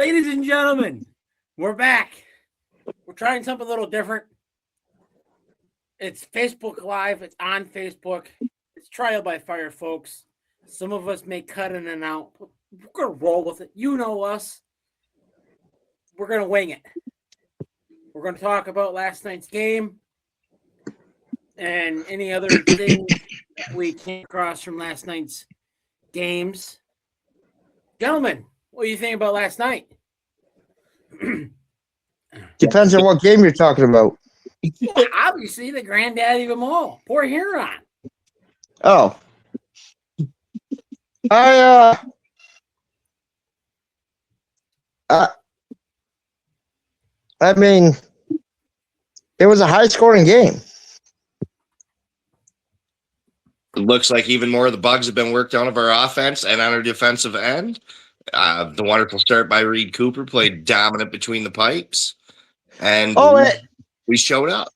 Ladies and gentlemen, we're back. We're trying something a little different. It's Facebook Live. It's on Facebook. It's trial by fire, folks. Some of us may cut in and out. We're going to roll with it. You know us. We're going to wing it. We're going to talk about last night's game and any other thing that we came across from last night's games. Gentlemen, what do you think about last night? Depends on what game you're talking about. Well, obviously, the granddaddy of them all. Port Huron. Oh. I mean, it was a high-scoring game. It looks like even more of the bugs have been worked out of our offense and on our defensive end. The wonderful start by Reed Cooper played dominant between the pipes, and we showed up.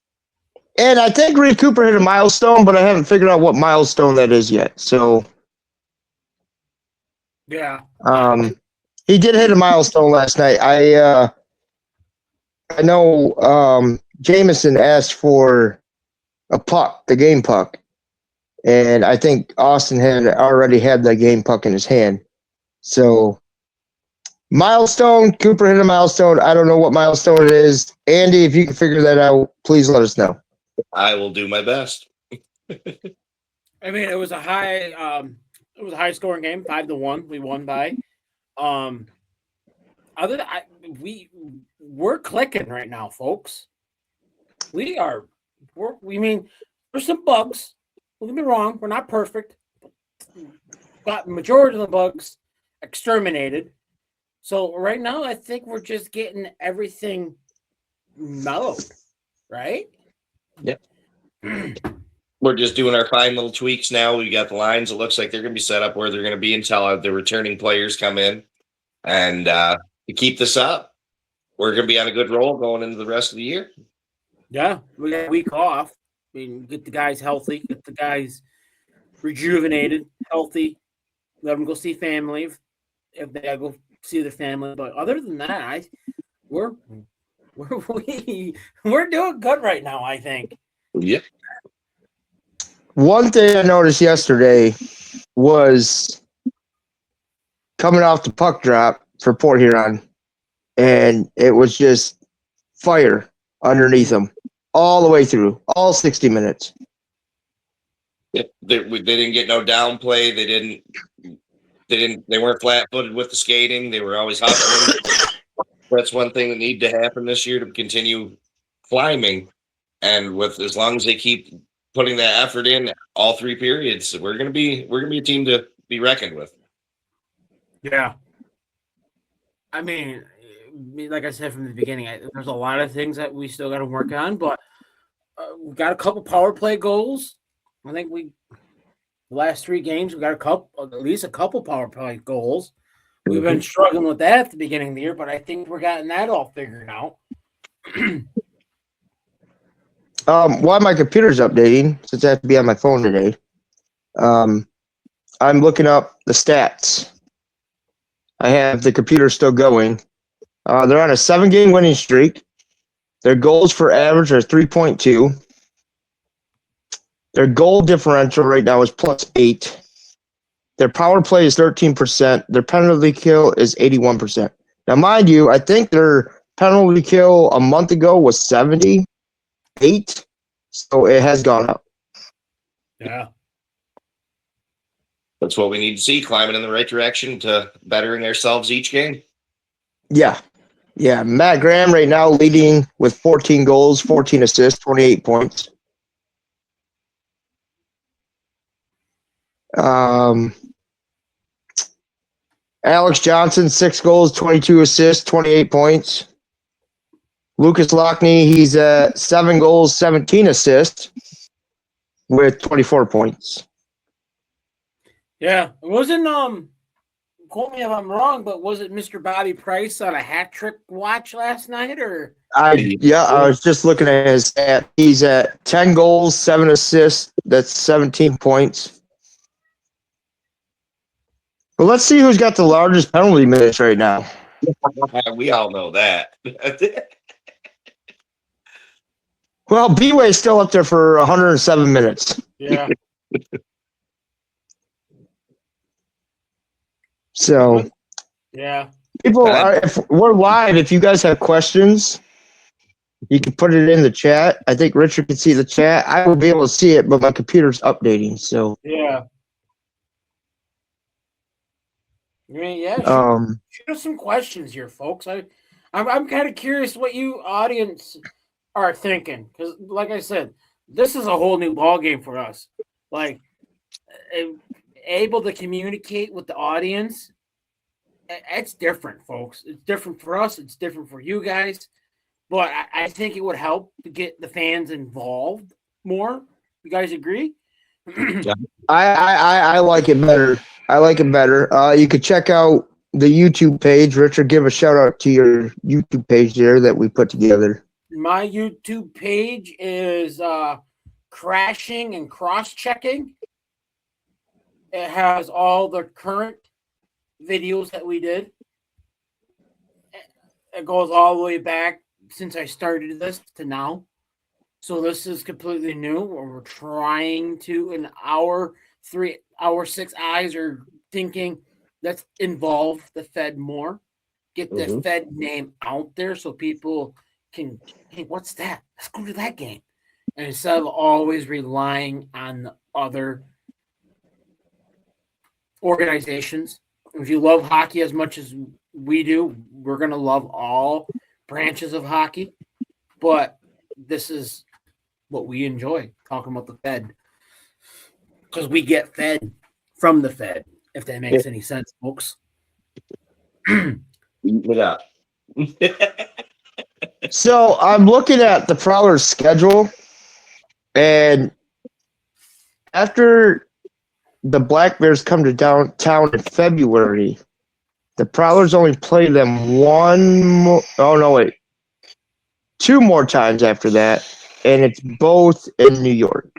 And I think Reed Cooper hit a milestone, but I haven't figured out what milestone that is yet. So, yeah, he did hit a milestone last night. I know Jameson asked for a puck, the game puck, and I think Austin had already had the game puck in his hand. So, milestone, Cooper hit a milestone. I don't know what milestone it is. Andy, if you can figure that out, please let us know. I will do my best. I mean, it was a high scoring game, 5-1. We won by. We're clicking right now, folks. There's some bugs. Don't get me wrong, we're not perfect. Got the majority of the bugs exterminated. So right now, I think we're just getting everything mellowed, right? Yep. We're just doing our fine little tweaks now. We got the lines. It looks like they're going to be set up where they're going to be until the returning players come in. And to keep this up, we're going to be on a good roll going into the rest of the year. Yeah, we got a week off. I mean, get the guys healthy, get the guys rejuvenated, healthy. Let them go see family if they go see their family. But other than that, we're doing good right now, I think. Yep. One thing I noticed yesterday was coming off the puck drop for Port Huron, and it was just fire underneath them all the way through, all 60 minutes. Yep. They didn't get no down play. They weren't flat-footed with the skating. They were always hustling. That's one thing that needed to happen this year to continue climbing. And with as long as they keep putting that effort in all three periods, we're gonna be a team to be reckoned with. Yeah. I mean, like I said from the beginning, there's a lot of things that we still got to work on, but we got a couple power play goals. I think the last 3 games we got at least a couple power play goals. We've been struggling with that at the beginning of the year, but I think we're getting that all figured out. While my computer's updating, since I have to be on my phone today, I'm looking up the stats. I have the computer still going. They're on a 7-game winning streak. Their goals for average are 3.2. Their goal differential right now is +8. Their power play is 13%. Their penalty kill is 81%. Now, mind you, I think their penalty kill a month ago was 78, so it has gone up. Yeah. That's what we need to see, climbing in the right direction to bettering ourselves each game. Yeah. Yeah, Matt Graham right now leading with 14 goals, 14 assists, 28 points. Alex Johnson, 6 goals, 22 assists, 28 points. Lucas Lockney, he's at 7 goals, 17 assists with 24 points. Yeah, it wasn't quote me if I'm wrong, but was it Mr. Bobby Price on a hat trick watch last night, or? I was just looking at his stat. He's at 10 goals, 7 assists. That's 17 points. Well, let's see who's got the largest penalty minutes right now. We all know that. Well, B-Way's still up there for 107 minutes. Yeah. So Yeah. people are, if we're live, if you guys have questions, you can put it in the chat. I think Richard can see the chat. I will be able to see it, but my computer's updating. So Yeah. I mean, yeah. Shoot us some questions here, folks. I'm kind of curious what you audience are thinking, because, like I said, this is a whole new ball game for us. Like, able to communicate with the audience, it's different, folks. It's different for us. It's different for you guys. But I think it would help to get the fans involved more. You guys agree? I like it better. I like it better. You could check out the YouTube page. Richard, give a shout out to your YouTube page there that we put together. My YouTube page is Crashing and Cross-Checking. It has all the current videos that we did. It goes all the way back since I started this to now. So this is completely new. We're trying to, in our 6 eyes are thinking, let's involve the Fed more. Get the Fed name out there so people can, hey, what's that? Let's go to that game. And instead of always relying on the other organizations. If you love hockey as much as we do, we're going to love all branches of hockey. But this is what we enjoy, talking about the Fed. Because we get fed from the Fed, if that makes any sense, folks. Yeah. So I'm looking at the Prowlers' schedule, and after the Black Bears come to downtown in February, the Prowlers only play them two more times after that, and it's both in New York.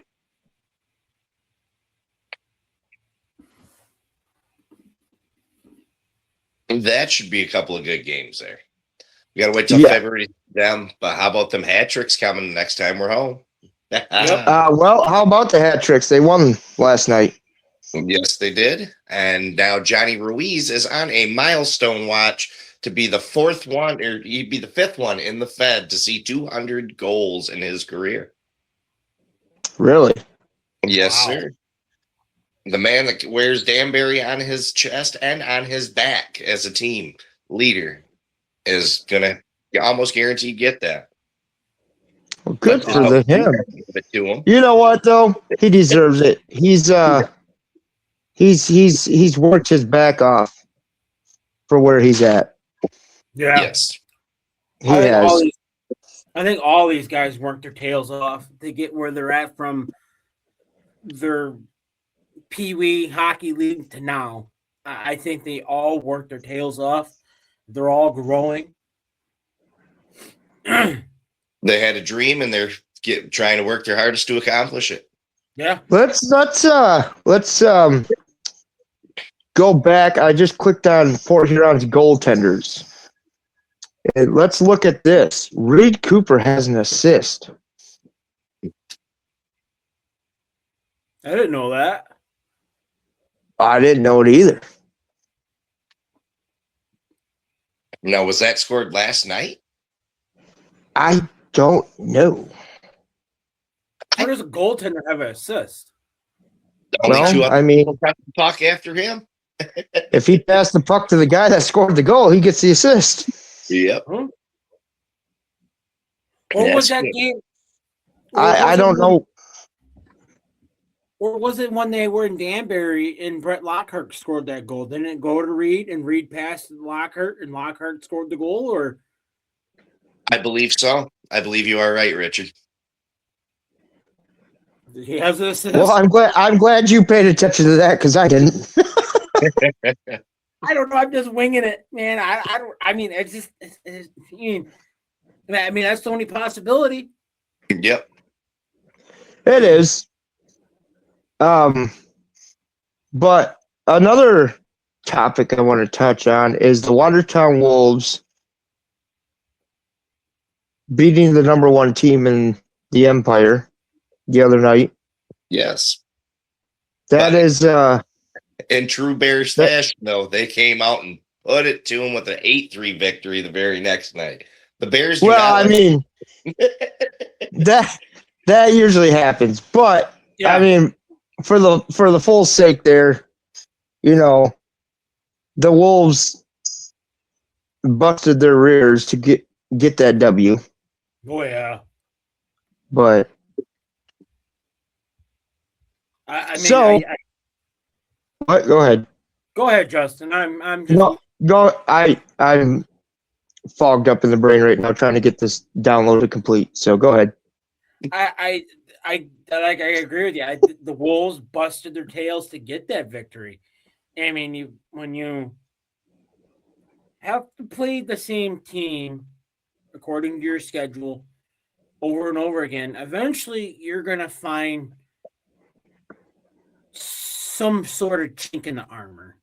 That should be a couple of good games there. We got to wait till February to see them, but how about them hat tricks coming next time we're home? Well, how about the hat tricks? They won last night. Yes, they did. And now Johnny Ruiz is on a milestone watch to be the fifth one in the Fed to see 200 goals in his career. Really? Yes, sir. The man that wears Danbury on his chest and on his back as a team leader is going to almost guaranteed get that. Well, good for him. To him. You know what, though? He deserves it. He's worked his back off for where he's at. Yeah. Yes. He has. I think all these guys worked their tails off to get where they're at from their Pee-wee hockey league to now. I think they all worked their tails off. They're all growing. They had a dream and they're trying to work their hardest to accomplish it. Yeah. Let's go back. I just clicked on Fort Huron's goaltenders. And let's look at this. Reed Cooper has an assist. I didn't know that. I didn't know it either. Now, was that scored last night? I don't know. How does a goaltender have an assist? Only two I mean, puck after him. if he passed the puck to the guy that scored the goal, he gets the assist. Yep. Huh? Or was that game? I don't know. Or was it when they were in Danbury and Brett Lockhart scored that goal? Didn't it go to Reed and Reed passed Lockhart and Lockhart scored the goal? Or I believe so. I believe you are right, Richard. he has an assist? Well, I'm glad you paid attention to that because I didn't. I don't know. I'm just winging it, man. I don't. I mean, it's just. I mean, that's the only possibility. Yep. It is. But another topic I want to touch on is the Watertown Wolves beating the number one team in the Empire the other night. Yes. That But is in true Bears that- fashion, though, they came out and put it to them with an 8-3 victory the very next night. The Bears do well, not I mean that usually happens, but Yeah. I mean for the full sake there, you know, the Wolves busted their rears to get that W, Oh yeah. but I mean, So- what? Go ahead. go ahead, Justin. I'm just No, go. I'm fogged up in the brain right now trying to get this downloaded complete. So go ahead. I agree with you. The Wolves busted their tails to get that victory. I mean, when you have to play the same team according to your schedule over and over again, eventually you're gonna find some sort of chink in the armor.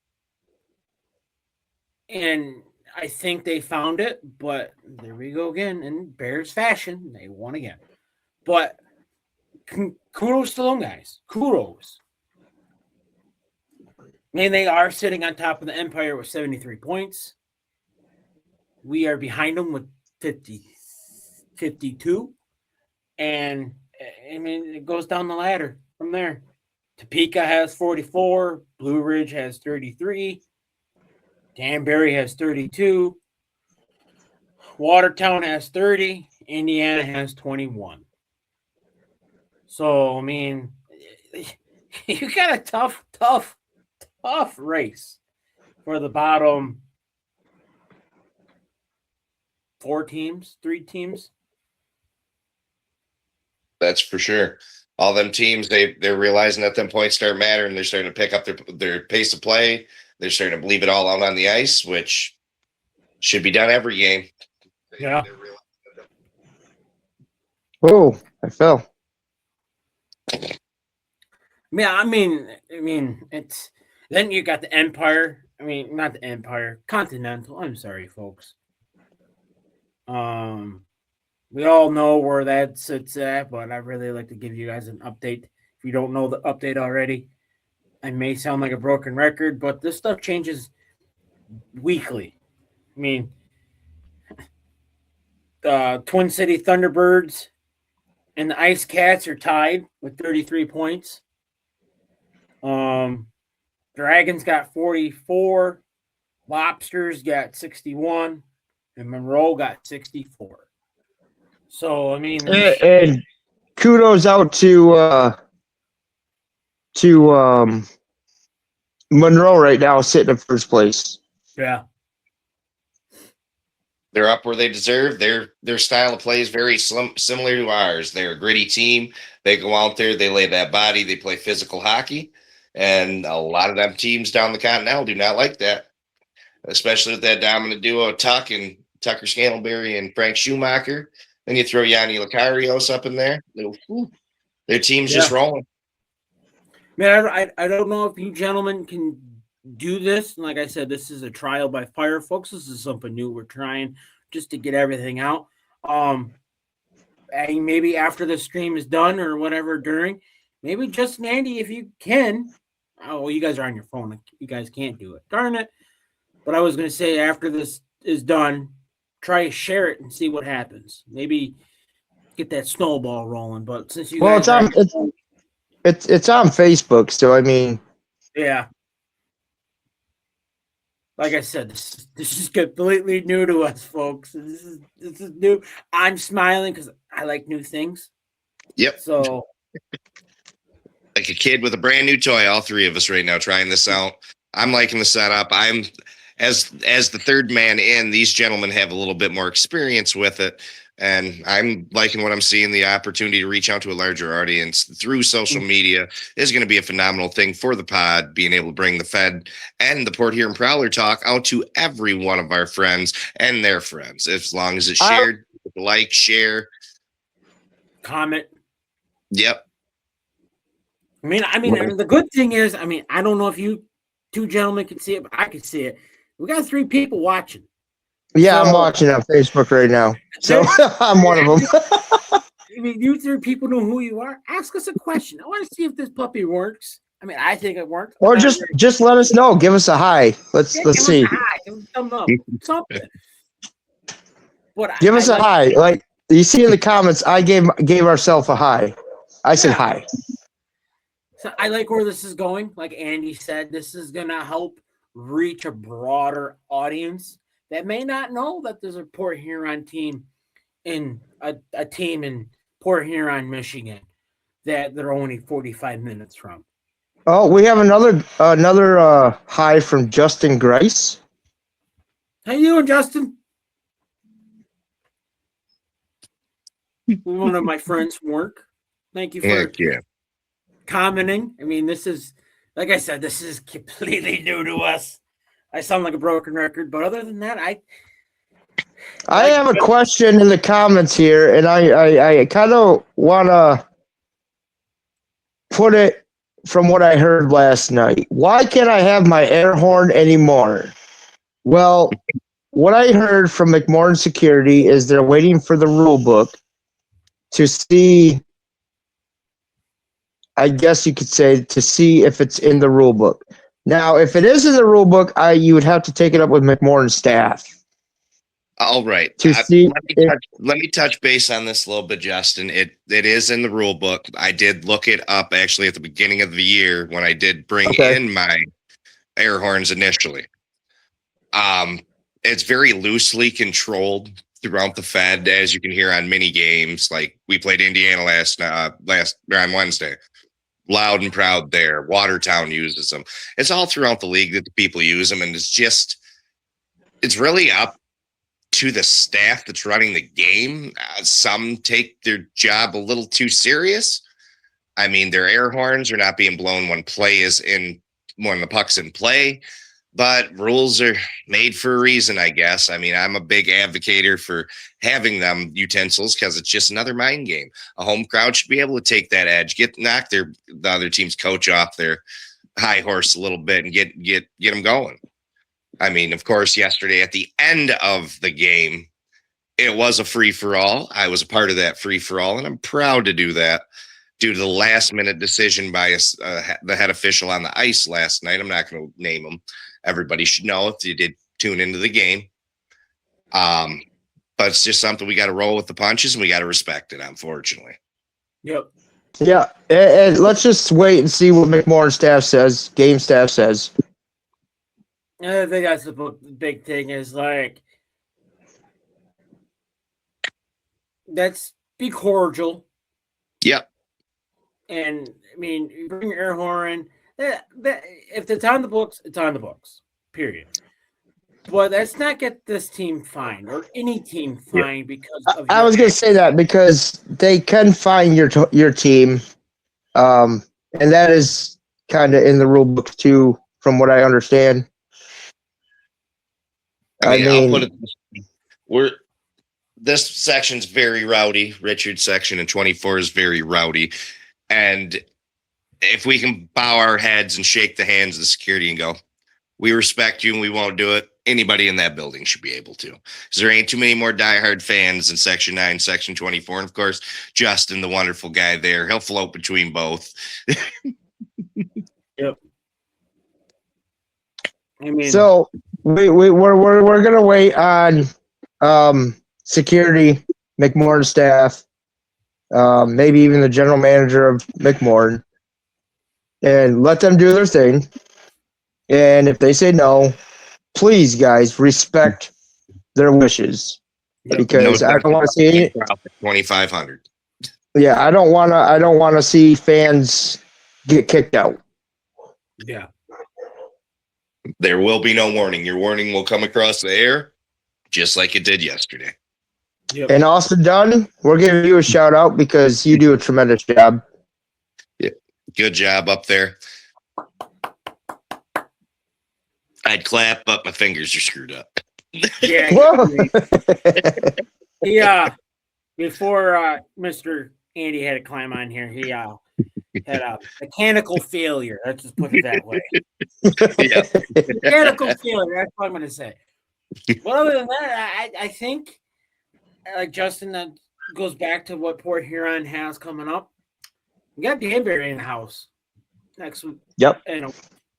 And I think they found it, but there we go again. In Bears fashion, they won again. But kudos to them guys. Kudos. And they are sitting on top of the Empire with 73 points. We are behind them with 52. And I mean, it goes down the ladder from there. Topeka has 44. Blue Ridge has 33. Danbury has 32. Watertown has 30. Indiana has 21. So, I mean, you got a tough race for the bottom 3 teams. That's for sure. All them teams, they're realizing that them points start mattering. They're starting to pick up their pace of play. They're starting to leave it all out on the ice, which should be done every game. Yeah. Whoa! I fell. Yeah, I mean, it's then you got the Empire. I mean, not the Empire, Continental. I'm sorry, folks. We all know where that sits at, but I really like to give you guys an update. If you don't know the update already, I may sound like a broken record, but this stuff changes weekly. I mean, the Twin City Thunderbirds and the Ice Cats are tied with 33 points. Dragons got 44, Lobsters got 61, and Monroe got 64. So I mean, And kudos out to Monroe right now, sitting in first place. yeah, They're up where they deserve. Their style of play is very similar to ours. They're a gritty team. They go out there, they lay that body, they play physical hockey, and a lot of them teams down the Continental do not like that, especially with that dominant duo Tucker Scantlebury and Frank Schumacher. Then you throw Yanni Licarios up in there. Their team's just rolling. man, I don't know if you gentlemen can do this. Like I said, this is a trial by fire, folks. This is something new we're trying just to get everything out. And maybe after the stream is done or whatever during, maybe Justin Andy, if you can. Oh, well, you guys are on your phone. You guys can't do it. Darn it. But I was going to say after this is done, try to share it and see what happens. Maybe get that snowball rolling. But since you Well, guys it's on Facebook, so I mean, yeah. Like I said, this is completely new to us, folks. This is new. I'm smiling because I like new things. Yep. So Like a kid with a brand new toy, all three of us right now trying this out. I'm liking the setup. I'm as the third man in, these gentlemen have a little bit more experience with it. And I'm liking what I'm seeing. The opportunity to reach out to a larger audience through social media is going to be a phenomenal thing for the pod, being able to bring the Fed and the Port Huron Prowler talk out to every one of our friends and their friends, as long as it's shared, like, share, comment. Yep. I mean, the good thing is, I mean, I don't know if you two gentlemen can see it, but I can see it. We got 3 people watching. Yeah, I'm So- watching on Facebook right now. So I'm one of them. I mean, you 3 people know who you are. Ask us a question. I want to see if this puppy works. I mean, I think it works. Or just let us know. Give us a hi. Let's Give us see. a hi. Give us a thumb up. Something. But Give us a hi. Like you see in the comments, I gave ourselves a hi. I said Yeah. hi. So I like where this is going. Like Andy said, this is gonna help reach a broader audience that may not know that there's a Port Huron team in a team in Port Huron, Michigan, that they're only 45 minutes from. Oh, we have another hi from Justin Grice. How you doing, Justin? One of my friends from work. Thank you for Heck yeah. commenting. I mean, this is, like I said, this is completely new to us. I sound like a broken record, but other than that, I have a question in the comments here, and I kind of want to put it from what I heard last night. Why can't I have my air horn anymore? Well, what I heard from McMorran Security is they're waiting for the rule book to see, I guess you could say, to see if it's in the rule book. Now, if it is in the rule book, you would have to take it up with McMorran staff. All right. To see Let me touch base on this a little bit, Justin. It is in the rule book. I did look it up actually at the beginning of the year when I did bring in my air horns initially. It's very loosely controlled throughout the Fed, as you can hear on mini games. Like we played Indiana on Wednesday. Loud and proud there. Watertown uses them. It's all throughout the league that the people use them, and it's really up to the staff that's running the game. Some take their job a little too serious. I mean, their air horns are not being blown when the puck's in play, but rules are made for a reason, I guess. I mean, I'm a big advocate for having them utensils because it's just another mind game. A home crowd should be able to take that edge, knock the other team's coach off their high horse a little bit and get them going. I mean, of course, yesterday at the end of the game, it was a free-for-all. I was a part of that free-for-all, and I'm proud to do that due to the last-minute decision by the head official on the ice last night. I'm not going to name him. Everybody should know if you did tune into the game. But it's just something we got to roll with the punches, and we got to respect it, unfortunately. Yep. Yeah, and let's just wait and see what McMorran staff says, game staff says. I think that's the big thing is like, let's be cordial. Yep. And I mean, you bring your air horn. That if it's on the books, it's on the books. Period. But let's not get this team fined or any team fined because of. I was going to say that because they can fine your team, and that is kind of in the rule book too, from what I understand. I mean, I'll put it this way. This section's very rowdy. Richard's section in 24 is very rowdy. And if we can bow our heads and shake the hands of the security and go, we respect you and we won't do it, anybody in that building should be able to. Because there ain't too many more diehard fans in Section 9, Section 24. And of course, Justin, the wonderful guy there, he'll float between both. Yep. I mean, so we're gonna wait on security, McMorran staff, maybe even the general manager of McMorran, and let them do their thing. And if they say no, please, guys, respect their wishes, because I don't want to see it. 2,500. Yeah, I don't want to see fans get kicked out. yeah. There will be no warning. Your warning will come across the air just like it did yesterday. Yep. And Austin Dunn, we're giving you a shout out because you do a tremendous job. Yeah, good job up there. I'd clap, but my fingers are screwed up. Yeah. Before Mr. Andy had to climb on here, had a mechanical failure. Let's just put it that way. Yeah. Mechanical failure. That's what I'm going to say. But other than that, I think, like Justin, that goes back to what Port Huron has coming up. We got Danbury in the house next week. Yep. In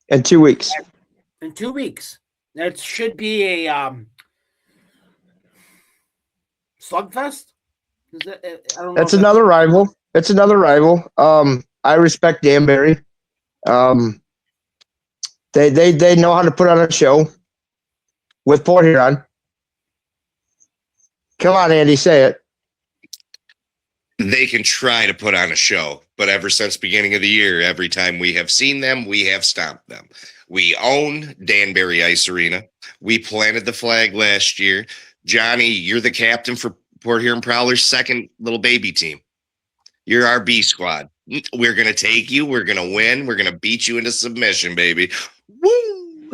In 2 weeks. 2 weeks. That should be a slugfest. Is that, I don't know. That's another rival. It's another rival. I respect Danbury. They know how to put on a show with Port Huron. Come on, Andy, say it. They can try to put on a show, but ever since beginning of the year, every time we have seen them, we have stomped them. We own Danbury Ice Arena. We planted the flag last year. Johnny, you're the captain for Port Huron Prowlers' second little baby team. You're our B squad. We're going to take you. We're going to win. We're going to beat you into submission, baby. Woo!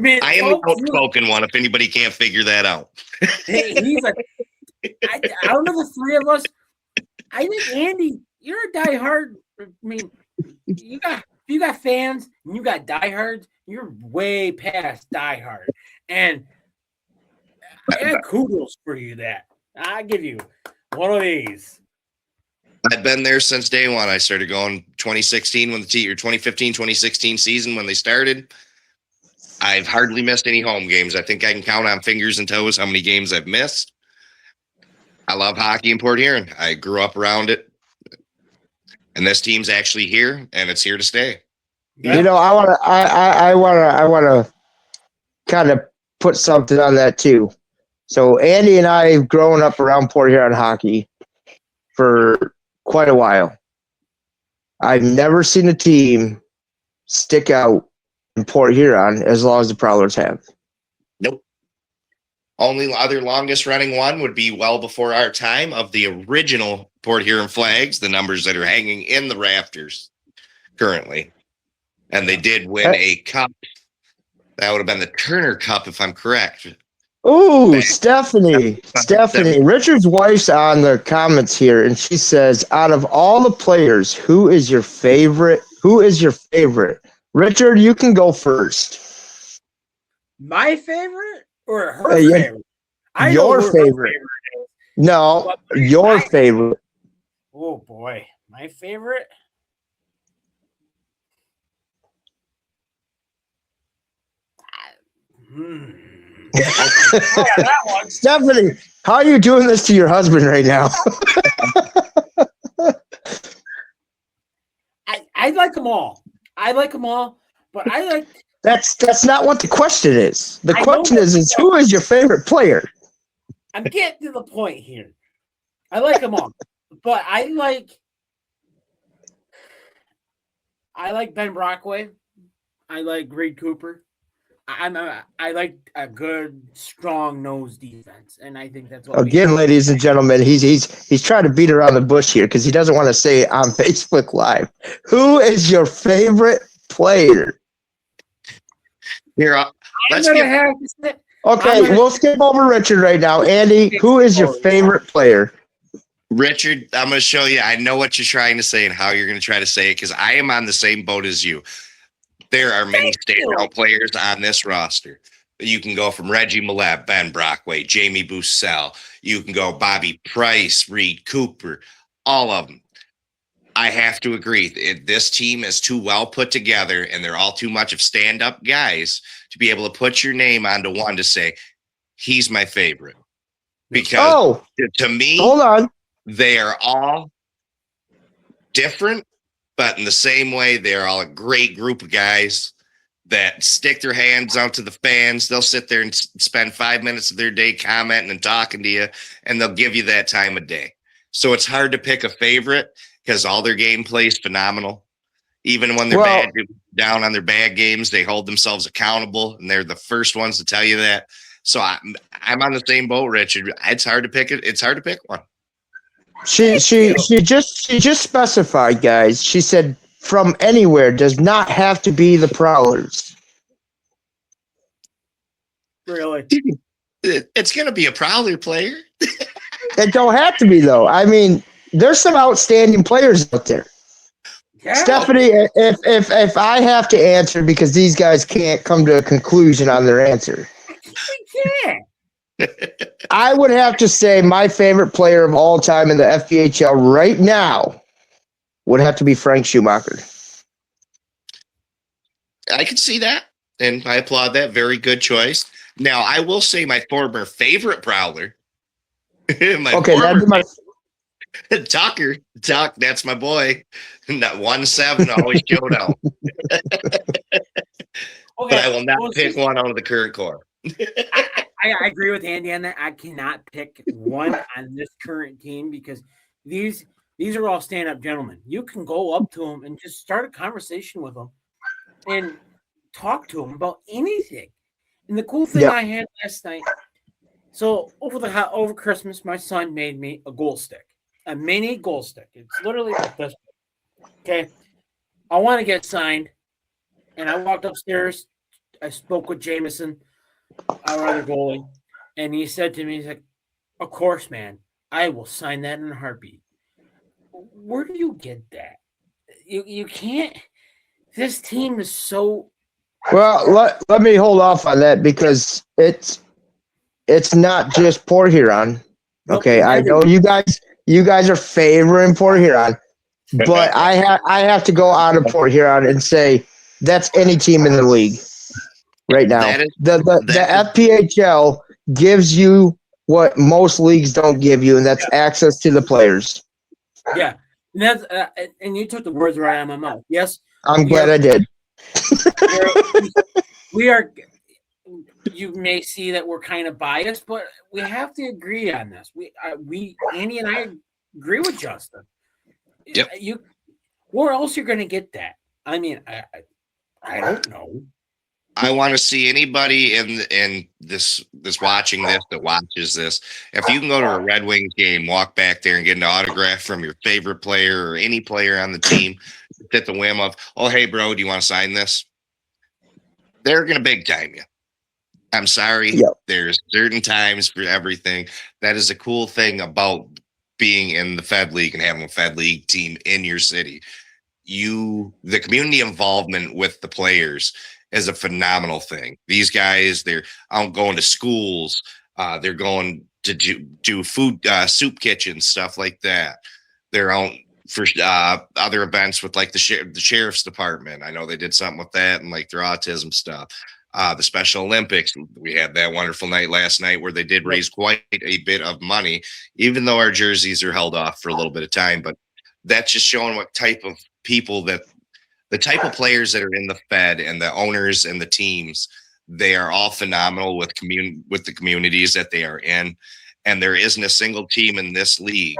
I am the outspoken one if anybody can't figure that out. He's like, out of the three of us, I think Andy, you're a diehard. I mean, you got fans and you got diehards. You're way past diehard, and I got kudos for you. That I give you one of these. I've been there since day one. I started going 2016 when or 2015, 2016 season when they started. I've hardly missed any home games. I think I can count on fingers and toes how many games I've missed. I love hockey in Port Huron. I grew up around it. And this team's actually here, and it's here to stay. Yeah. You know, I wanna kind of put something on that too. So Andy and I have grown up around Port Huron hockey for quite a while. I've never seen a team stick out in Port Huron as long as the Prowlers have. Nope. Only other longest running one would be well before our time of the original Port Huron flags, the numbers that are hanging in the rafters currently. And they did win a cup. That would have been the Turner Cup, if I'm correct. Ooh, Stephanie. Richard's wife's on the comments here, and she says, out of all the players, who is your favorite? Richard, you can go first. My favorite or her Yeah. favorite? I know Your who her favorite. is. No, But your my- favorite. Oh boy, my favorite. That one. Stephanie, how are you doing this to your husband right now? I like them all. But I like. That's not what the question is. The I question know is who is your favorite player? I'm getting to the point here. I like them all, but I like Ben Brockway. I like Reed Cooper. I like a good, strong nose defense, and I think that's what. Again, ladies and gentlemen, he's trying to beat around the bush here because he doesn't want to say it on Facebook Live. Who is your favorite player? Here, let's get. Okay, we'll skip over Richard right now. Andy, who is your favorite player? Richard, I'm going to show you. I know what you're trying to say and how you're going to try to say it because I am on the same boat as you. There are many standout players on this roster. You can go from Reggie Millette, Ben Brockway, Jamie Bussell. You can go Bobby Price, Reed Cooper, all of them. I have to agree. This team is too well put together, and they're all too much of stand-up guys to be able to put your name onto one to say, he's my favorite. Because to me, hold on. They are all different, but in the same way, they're all a great group of guys that stick their hands out to the fans. They'll sit there and spend 5 minutes of their day commenting and talking to you, and they'll give you that time of day. So it's hard to pick a favorite because all their gameplay is phenomenal. Even when they're down on their bad games, they hold themselves accountable, and they're the first ones to tell you that. So I'm on the same boat, Richard. It's hard to pick it. It's hard to pick one. She just specified, guys. She said from anywhere does not have to be the Prowlers. Really? It's going to be a Prowler player. It don't have to be though. I mean, there's some outstanding players out there. Yeah. Stephanie, if I have to answer because these guys can't come to a conclusion on their answer, We can. I would have to say my favorite player of all time in the FPHL right now would have to be Frank Schumacher. I can see that, and I applaud that. Very good choice. Now, I will say my former favorite Prowler. That'd be my Tucker. Tuck, that's my boy. That 1-7 always showed out. But I will not pick one out of the current core. I agree with Andy on that. I cannot pick one on this current team because these are all stand-up gentlemen. You can go up to them and just start a conversation with them and talk to them about anything. And the cool thing I had last night, so over Christmas, my son made me a goal stick, a mini goal stick. It's literally like this. Okay, I want to get signed, and I walked upstairs. I spoke with Jameson, our other goalie, and he said to me, he's like, "Of course, man, I will sign that in a heartbeat." Where do you get that? You can't. This team is so. Well, let me hold off on that because it's not just Port Huron. Okay, I know you guys are favoring Port Huron, but I have to go out of Port Huron and say that's any team in the league right now. The FPHL gives you what most leagues don't give you, and that's access to the players. Yeah, and that's and you took the words right out of my mouth. Yes, I'm glad I did. We are. You may see that we're kind of biased, but we have to agree on this. We Andy and I agree with Justin. Yep. Where else you're going to get that? I mean, I don't know. I want to see anybody in this watching this that watches this. If you can go to a Red Wings game, walk back there and get an autograph from your favorite player or any player on the team, at the whim of, "Oh, hey, bro, do you want to sign this?" They're going to big time you. I'm sorry. Yep. There's certain times for everything. That is a cool thing about being in the Fed League and having a Fed League team in your city. The community involvement with the players is a phenomenal thing. These guys, they're out going to schools. They're going to do food, soup kitchens, stuff like that. They're out for other events with like the sheriff's department. I know they did something with that and like their autism stuff. The Special Olympics, we had that wonderful night last night where they did raise quite a bit of money, even though our jerseys are held off for a little bit of time. But that's just showing what type of people the type of players that are in the Fed and the owners and the teams, they are all phenomenal with the communities that they are in. And there isn't a single team in this league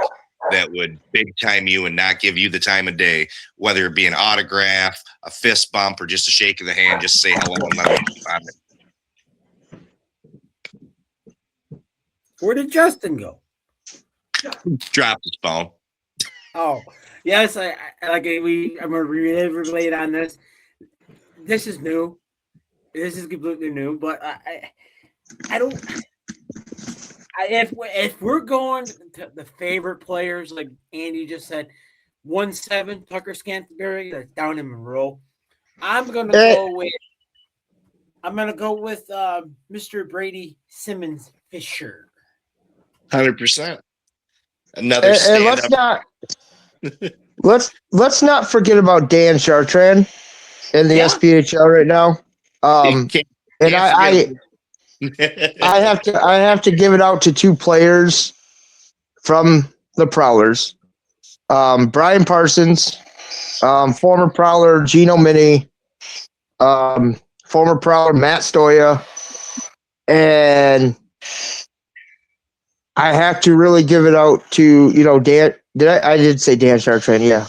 that would big time you and not give you the time of day, whether it be an autograph, a fist bump, or just a shake of the hand, just say hello and let me on it. Where did Justin go? Dropped his phone. Oh, yes. I'm going to relate on this. This is new. This is completely new, but I don't. If we're going to the favorite players, like Andy just said, 1-7 Tucker Scantlebury, that's down in Monroe. I'm gonna go with Mr. Brady Simmons Fisher. 100%. Another stand-up. Let's not forget about Dan Chartrand in the SPHL right now. I have to give it out to two players from the Prowlers. Brian Parsons, former Prowler Gino Mini, former Prowler Matt Stoya, and I have to really give it out to Dan. I did say Dan Chartrand, yeah.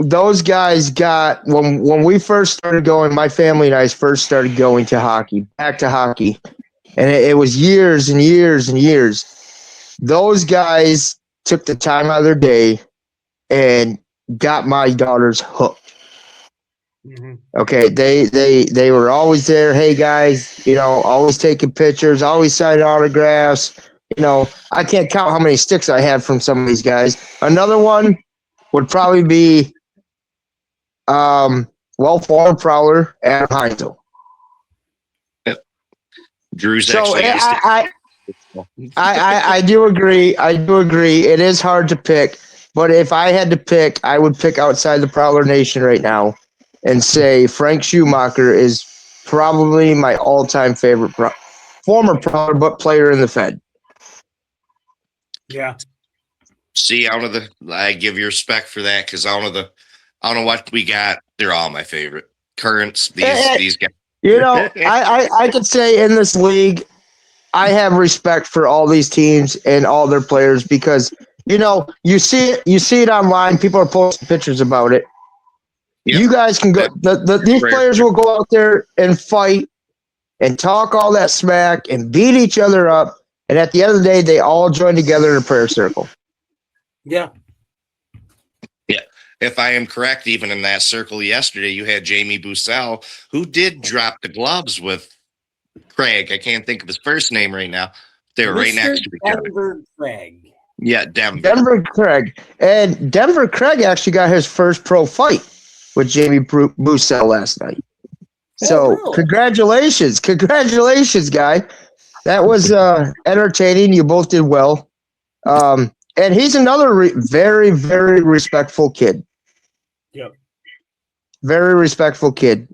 Those guys got when we first started going. My family and I first started going to hockey, back to hockey, and it was years and years and years. Those guys took the time out of their day and got my daughters hooked. Mm-hmm. Okay, they were always there. Hey guys, always taking pictures, always signing autographs. I can't count how many sticks I had from some of these guys. Another one would probably be well-formed prowler Adam Heinzel. Drew's So actually. I do agree. I do agree. It is hard to pick, but if I had to pick, I would pick outside the Prowler Nation right now and say Frank Schumacher is probably my all-time favorite former Prowler, but player in the Fed. Yeah. See, I give you respect for that because I don't know what we got. They're all my favorite currents. These guys. I could say in this league, I have respect for all these teams and all their players because you see it online. People are posting pictures about it. Yep. You guys can go. These players will go out there and fight and talk all that smack and beat each other up. And at the end of the day, they all join together in a prayer circle. Yeah. Yeah. If I am correct, even in that circle yesterday, you had Jamie Bussell, who did drop the gloves with Craig. I can't think of his first name right now. They were right next to each other. Denver Craig. Yeah, Denver. Denver Craig. And Denver Craig actually got his first pro fight with Jamie Bussell last night. So really? Congratulations. Congratulations, guy. That was entertaining. You both did well. And he's another very, very respectful kid. Yep. Very respectful kid.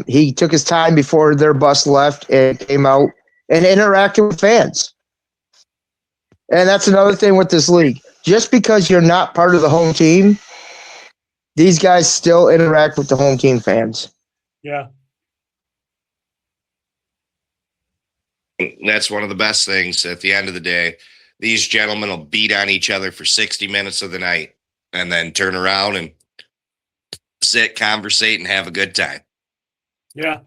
He took his time before their bus left and came out and interacted with fans. And that's another thing with this league. Just because you're not part of the home team, these guys still interact with the home team fans. Yeah. That's one of the best things at the end of the day. These gentlemen will beat on each other for 60 minutes of the night and then turn around and sit, conversate, and have a good time. Yeah.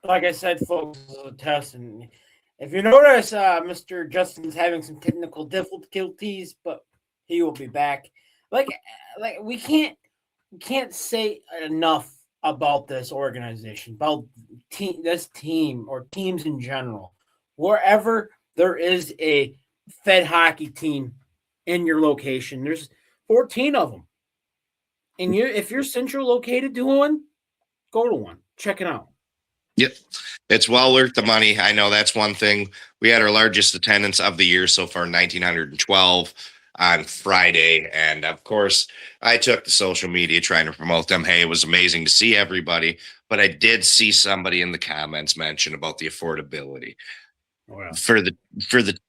Like I said, folks, this is a test. And if you notice, Mr. Justin's having some technical difficulties, but he will be back. Like we can't say enough about this organization, about this team or teams in general. Wherever there is a Fed hockey team in your location, there's 14 of them. And if you're central located to one, go to one. Check it out. Yep. It's well worth the money. I know that's one thing. We had our largest attendance of the year so far, 1,912 on Friday. And of course, I took the social media trying to promote them. Hey, it was amazing to see everybody. But I did see somebody in the comments mention about the affordability. Oh, yeah. For the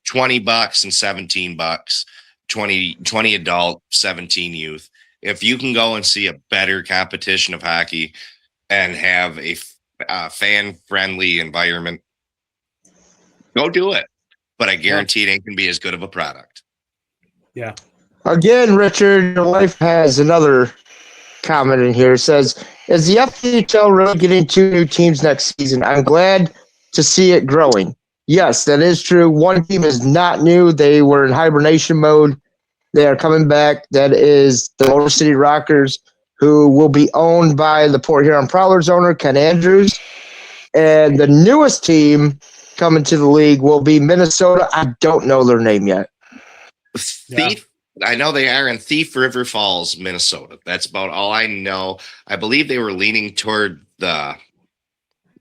$20 and $17, 20 adult, 17 youth. If you can go and see a better competition of hockey and have a fan-friendly environment, go do it. But I guarantee it ain't going to be as good of a product. Yeah. Again, Richard, your wife has another comment in here. It says, is the FPHL really getting 2 new teams next season? I'm glad to see it growing. Yes, that is true. One team is not new. They were in hibernation mode. They are coming back. That is the Motor City Rockers, who will be owned by the Port Huron Prowlers owner, Ken Andrews. And the newest team coming to the league will be Minnesota. I don't know their name yet. Thief. Yeah. I know they are in Thief River Falls, Minnesota. That's about all I know. I believe they were leaning toward the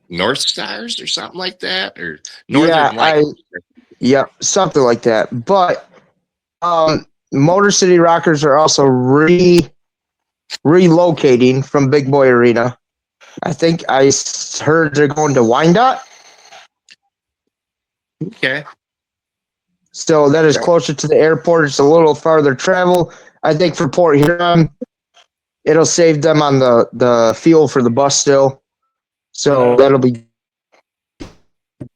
North Stars or something like that, or Northern Lights. Yeah, something like that. But Motor City Rockers are also relocating from Big Boy Arena. I think I heard they're going to Wyandotte. Okay. So that is closer to the airport. It's a little farther travel. I think for Port Huron, it'll save them on the fuel for the bus still. So it'll be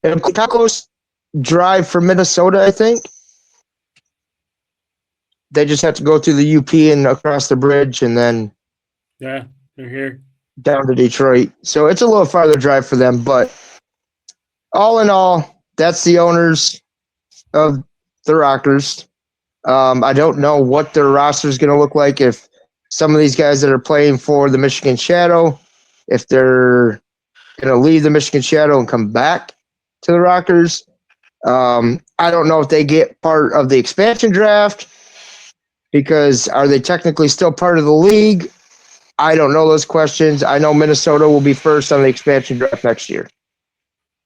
close drive from Minnesota, I think. They just have to go through the UP and across the bridge and then they're here down to Detroit. So it's a little farther drive for them, but all in all, that's the owners of the Rockers. I don't know what their roster is going to look like if some of these guys that are playing for the Michigan Shadow, if they're going to leave the Michigan Shadow and come back to the Rockers. I don't know if they get part of the expansion draft because are they technically still part of the league? I don't know those questions. I know Minnesota will be first on the expansion draft next year.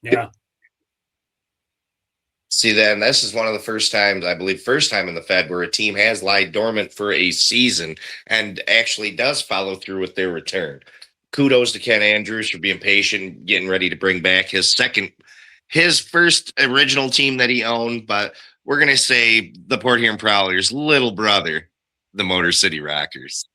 Yeah. See, then this is one of the first times, I believe, first time in the Fed where a team has lied dormant for a season and actually does follow through with their return. Kudos to Ken Andrews for being patient, getting ready to bring back his first original team that he owned. But we're going to say the Port Huron Prowlers' little brother, the Motor City Rockers.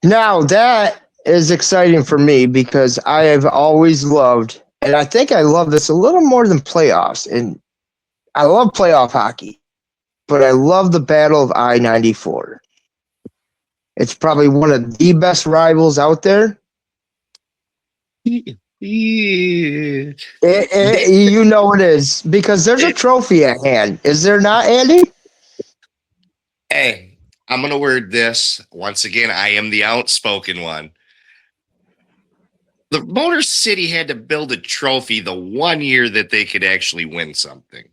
Now that is exciting for me because I have always loved, and I think I love this a little more than playoffs. And I love playoff hockey, but I love the Battle of I-94. It's probably one of the best rivals out there. Yeah. You know it is because there's a trophy at hand. Is there not, Andy? Hey, I'm going to word this. Once again, I am the outspoken one. The Motor City had to build a trophy the one year that they could actually win something.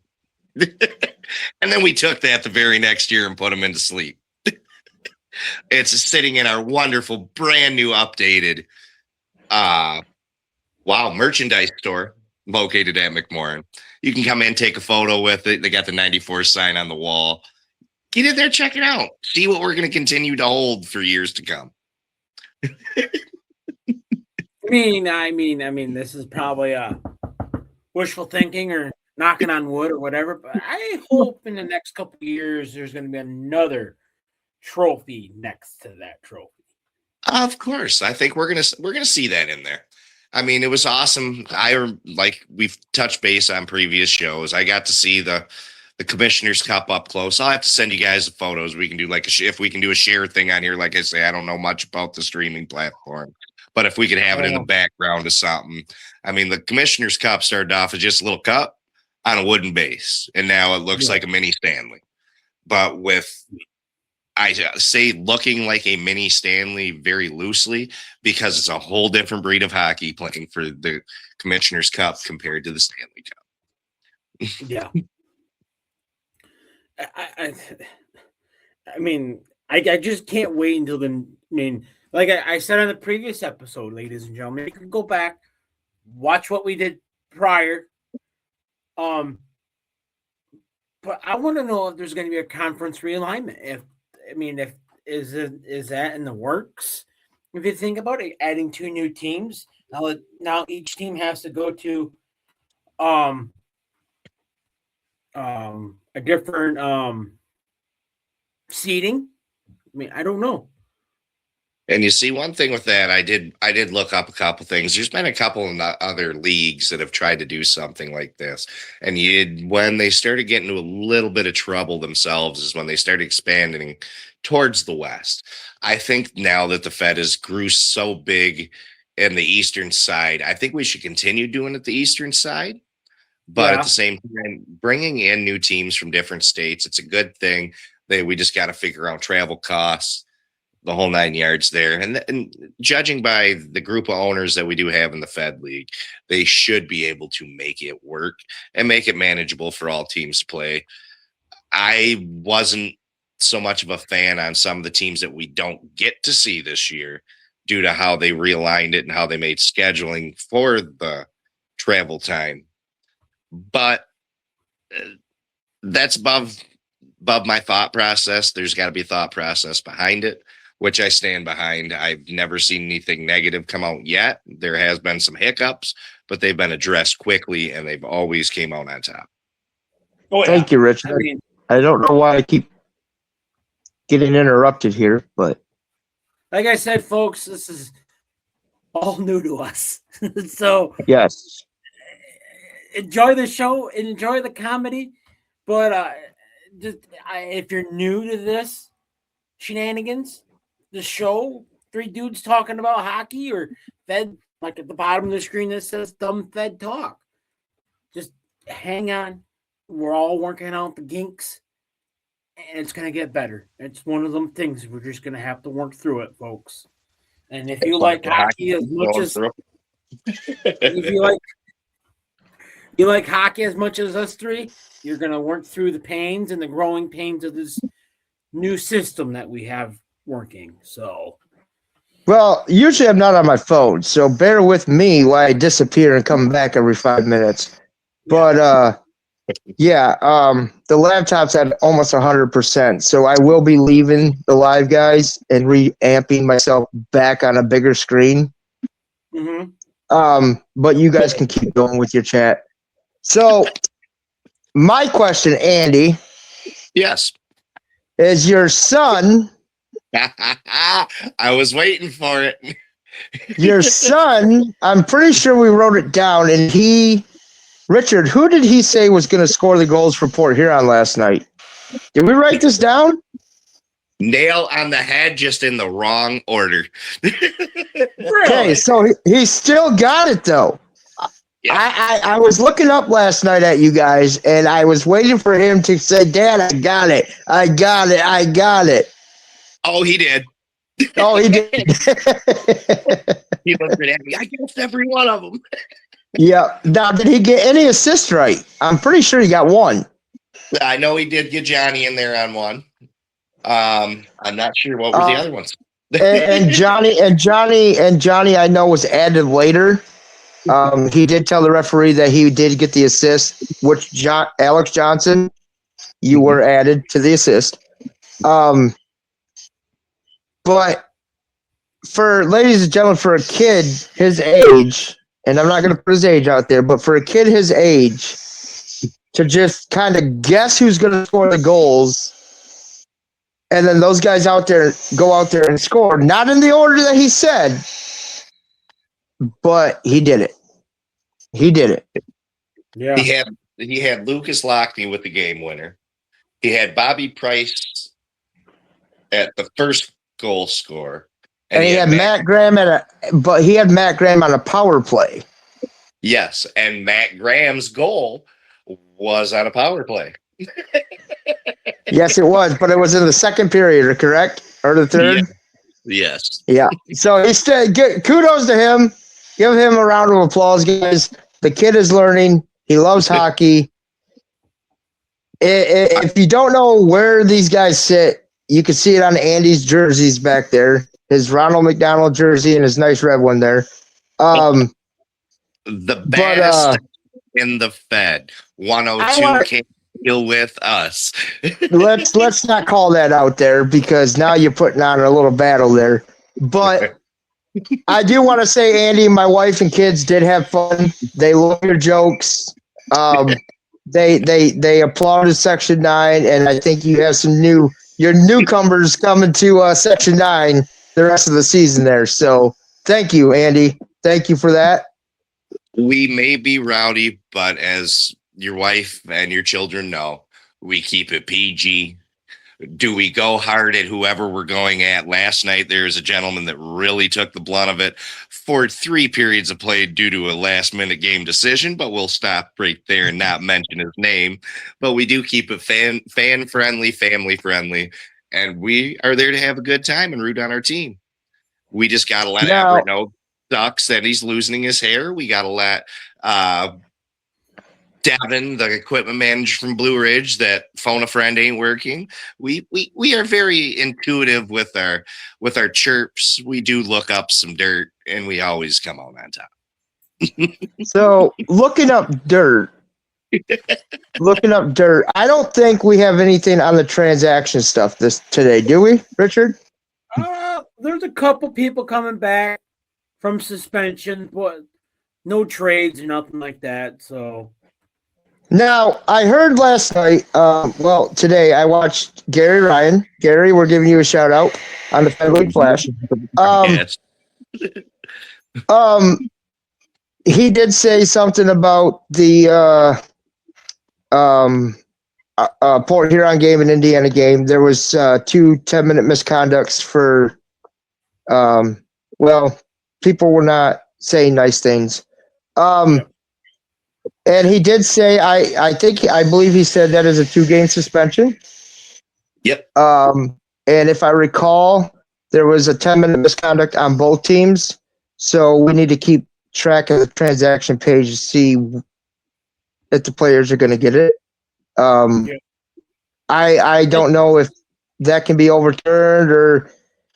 And then we took that the very next year and put them into sleep. It's sitting in our wonderful, brand new, updated, merchandise store located at McMorran. You can come in, take a photo with it. They got the 94 sign on the wall. Get in there, check it out. See what we're going to continue to hold for years to come. I mean, this is probably wishful thinking or knocking on wood or whatever, but I hope in the next couple of years there's going to be another trophy next to that trophy. Of course, I think we're gonna see that in there. I mean, it was awesome. We've touched base on previous shows. I got to see the Commissioner's Cup up close. I'll have to send you guys the photos. We can do if we can do a share thing on here. Like I say, I don't know much about the streaming platform, but if we could have it in the background of something. I mean, the Commissioner's Cup started off as just a little cup on a wooden base, and now it looks like a mini Stanley. But I say looking like a mini Stanley very loosely because it's a whole different breed of hockey playing for the Commissioner's Cup compared to the Stanley Cup. Yeah. I just can't wait until then. I mean, like I said on the previous episode, ladies and gentlemen, you can go back, watch what we did prior. But I want to know if there's going to be a conference realignment. Is that in the works? If you think about it, adding 2 new teams, now each team has to go to a different seating. I mean, I don't know. And you see, one thing with that, I did look up a couple things. There's been a couple of other leagues that have tried to do something like this. And when they started getting into a little bit of trouble themselves is when they started expanding towards the West. I think now that the Fed has grew so big in the Eastern side, I think we should continue doing it the Eastern side. But at the same time, bringing in new teams from different states, it's a good thing. We just got to figure out travel costs, the whole 9 yards there. And judging by the group of owners that we do have in the Fed League, they should be able to make it work and make it manageable for all teams to play. I wasn't so much of a fan on some of the teams that we don't get to see this year due to how they realigned it and how they made scheduling for the travel time. But that's above my thought process. There's got to be a thought process behind it, which I stand behind. I've never seen anything negative come out yet. There has been some hiccups, but they've been addressed quickly, and they've always came out on top. Oh, yeah. Thank you, Richard. I don't know why I keep getting interrupted here, but like I said, folks, this is all new to us. So yes, enjoy the show, enjoy the comedy, but if you're new to this shenanigans, the show, 3 dudes talking about hockey or Fed, like at the bottom of the screen that says Dumb Fed Talk, just hang on. We're all working out the kinks, and it's going to get better. It's one of them things. We're just going to have to work through it, folks. And if you like hockey as much as If you like hockey as much as us three, you're gonna work through the pains and the growing pains of this new system that we have working. So Well, usually I'm not on my phone, so bear with me while I disappear and come back every 5 minutes. But the laptop's at almost 100%, so I will be leaving the live guys and reamping myself back on a bigger screen. But you guys can keep going with your chat. So, my question, Andy, Yes. is your son, I was waiting for it. your son, I'm pretty sure we wrote it down, and Richard, who did he say was going to score the goals for Port Huron last night? Did we write this down? Nail on the head, just in the wrong order. Okay, so he still got it, though. Yeah. I was looking up last night at you guys, and I was waiting for him to say, Dad, I got it. I got it. I got it. Oh, he did. Oh, he did. He looked at me. I guessed every one of them. Yeah. Now, did he get any assists right? I'm pretty sure he got one. I know he did get Johnny in there on one. I'm not sure what were the other ones. and Johnny, I know was added later. He did tell the referee that he did get the assist, which Alex Johnson, you were added to the assist. But for ladies and gentlemen, for a kid his age, and I'm not going to put his age out there, but for a kid his age to just kind of guess who's going to score the goals, and then those guys go out there and score, not in the order that he said, but he did it. He did it. yeah, He had Lucas Lockney with the game winner. He had Bobby Price at the first goal score. And he had Matt Graham he had Matt Graham on a power play. Yes, and Matt Graham's goal was on a power play. Yes, it was, but it was in the second period, correct? Or the third? Yes. Yeah. So he still kudos to him. Give him a round of applause, guys. The kid is learning. He loves hockey. If you don't know where these guys sit, you can see it on Andy's jerseys back there. His Ronald McDonald jersey and his nice red one there. The baddest in the Fed. 102 can't deal with us. let's not call that out there, because now you're putting on a little battle there. But I do want to say, Andy, my wife and kids did have fun. They love your jokes. They applauded Section 9, and I think you have your newcomers coming to Section 9 the rest of the season there. So thank you, Andy. Thank you for that. We may be rowdy, but as your wife and your children know, we keep it PG. Do we go hard at whoever we're going at? Last night, there was a gentleman that really took the blunt of it for 3 periods of play due to a last-minute game decision, but we'll stop right there and not mention his name. But we do keep it fan-friendly, family-friendly, and we are there to have a good time and root on our team. We just got to let Everett know sucks that he's losing his hair. We got to let Devin, the equipment manager from Blue Ridge, that phone a friend ain't working. We are very intuitive with our chirps. We do look up some dirt, and we always come on top. So looking up dirt. I don't think we have anything on the transaction stuff today, do we, Richard? There's a couple people coming back from suspension, but no trades or nothing like that. So now I heard last night. Today I watched Gary Ryan. Gary, we're giving you a shout out on the Fed League Flash. Yes. He did say something about the Port Huron game and Indiana game. There was 2 10-minute misconducts for people were not saying nice things. And he did say, I believe he said that is a 2-game suspension. Yep. And if I recall, there was a 10-minute misconduct on both teams. So we need to keep track of the transaction page to see if the players are going to get it. Yeah. I don't know if that can be overturned, or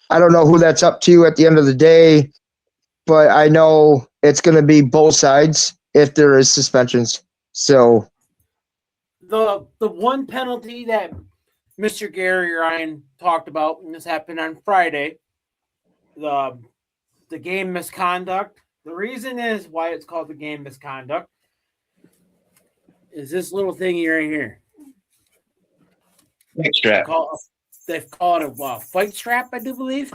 I don't know who that's up to at the end of the day, but I know it's going to be both sides if there is suspensions. So The one penalty that Mr. Gary Ryan talked about, and this happened on Friday, the game misconduct. The reason is why it's called the game misconduct is this little thingy right here. They Extra. call it a fight strap, I do believe.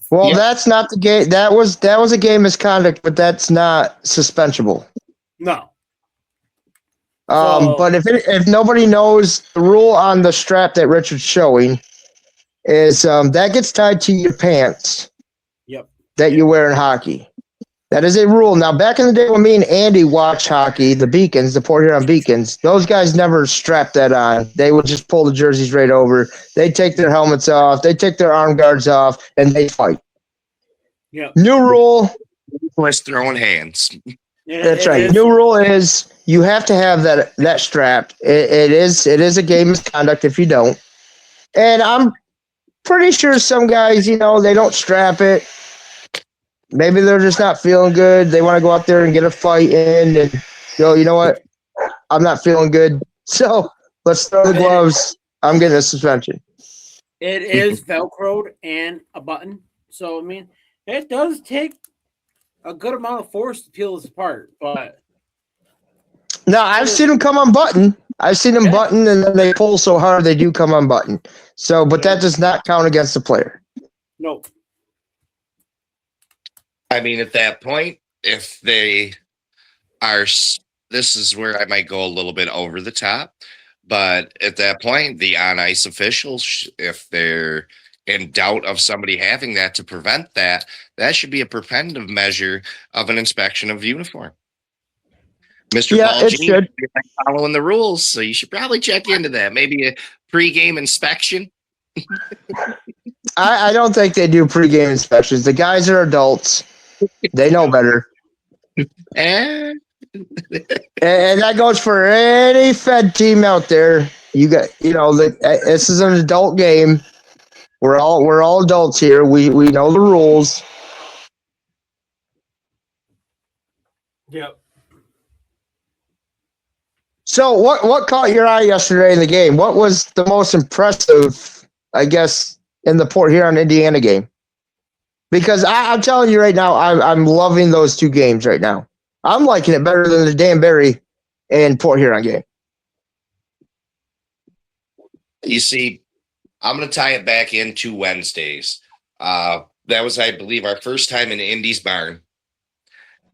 well, Yeah. that's not the game. That was a game misconduct, but that's not suspensible. No. So- But if nobody knows, the rule on the strap that Richard's showing is that gets tied to your pants. Yep. That you wear in hockey. That is a rule. Now, back in the day when me and Andy watched hockey, the Beacons, the Port Huron Beacons, those guys never strapped that on. They would just pull the jerseys right over. They take their helmets off. They take their arm guards off, and they fight. Yep. New rule. Was throwing hands. That's right. New rule is you have to have that strap. It is a game misconduct if you don't. And I'm pretty sure some guys, they don't strap it. Maybe they're just not feeling good. They want to go out there and get a fight in and go, you know what? I'm not feeling good. So let's throw the gloves. I'm getting a suspension. It is Velcroed and a button. So, I mean, it does take a good amount of force to peel this apart. But No, I've seen them come unbuttoned. I've seen them button and then they pull so hard they do come unbuttoned. So, but that does not count against the player. no. I mean, at that point, if they are, this is where I might go a little bit over the top. But at that point, the on ice officials, if they're in doubt of somebody having that to prevent that, that should be a preventive measure of an inspection of uniform. Mr. Yeah, Paul it Jean, should. you're not following the rules, so you should probably check into that. Maybe a pregame inspection. I don't think they do pregame inspections. The guys are adults. They know better. And And that goes for any Fed team out there. You got, this is an adult game. We're all adults here. We know the rules. Yep. So what caught your eye yesterday in the game? What was the most impressive, I guess, in the Port Huron Indiana game? Because I'm telling you right now, I'm loving those two games right now. I'm liking it better than the Danbury and Port Huron game. you see, I'm going to tie it back into Wednesdays. That was, I believe, our first time in Indy's barn.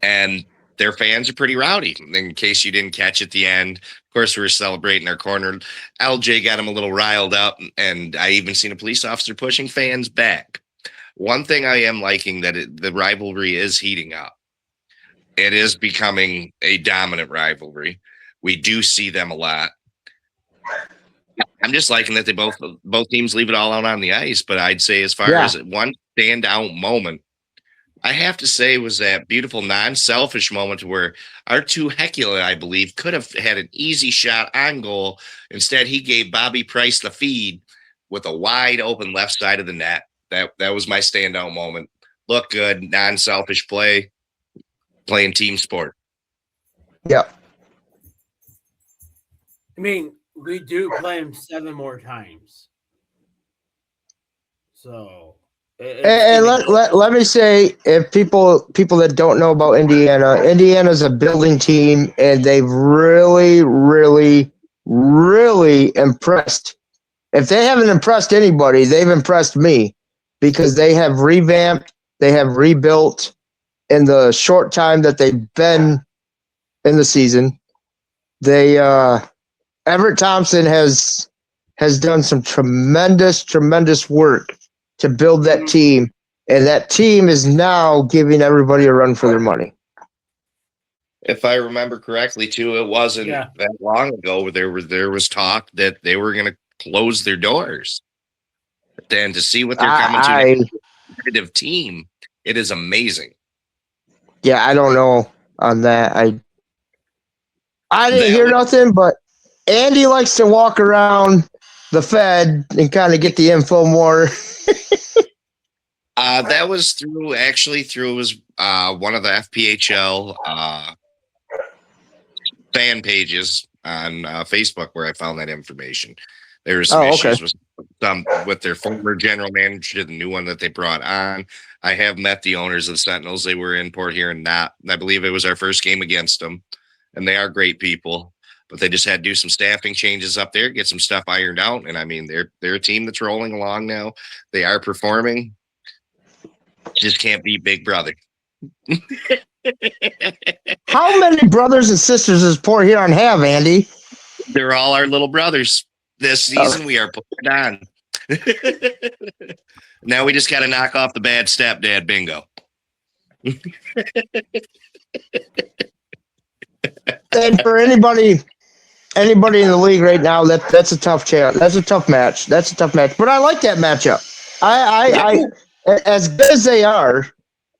And their fans are pretty rowdy. In case you didn't catch at the end, of course, we were celebrating our corner. LJ got him a little riled up, and I even seen a police officer pushing fans back. One thing I am liking that the rivalry is heating up. It is becoming a dominant rivalry. We do see them a lot. I'm just liking that they both teams leave it all out on the ice. But I'd say as far as one standout moment, I have to say was that beautiful non-selfish moment where Arttu Heckula, I believe, could have had an easy shot on goal. Instead, he gave Bobby Price the feed with a wide open left side of the net. That was my standout moment. Look good, non-selfish play, playing team sport. Yep. I mean, we do play them 7 more times. So, And let me say, if people that don't know about Indiana's a building team, and they've really, really, really impressed. If they haven't impressed anybody, they've impressed me, because they have revamped, they have rebuilt in the short time that they've been in the season. They Everett Thompson has done some tremendous work to build that team, and that team is now giving everybody a run for their money. If I remember correctly, too, it wasn't that long ago where there was talk that they were going to close their doors. But then to see what they're coming to, a competitive team, it is amazing. Yeah, I don't know. on that. I didn't That hear was- nothing, but Andy likes to walk around the Fed and kind of get the info more. That was through one of the FPHL fan pages on Facebook where I found that information. There were some Oh, okay. issues with their former general manager, the new one that they brought on. I have met the owners of the Sentinels. They were in Port Huron. I believe it was our first game against them, and they are great people. But they just had to do some staffing changes up there, get some stuff ironed out. And I mean, they're a team that's rolling along now. They are performing. Just can't be Big Brother. How many brothers and sisters does Port Huron have, Andy? They're all our little brothers. This season we are putting it on. Now we just got to knock off the bad stepdad bingo. And for anybody in the league right now, that's a tough challenge. That's a tough match. But I like that matchup. I as good as they are,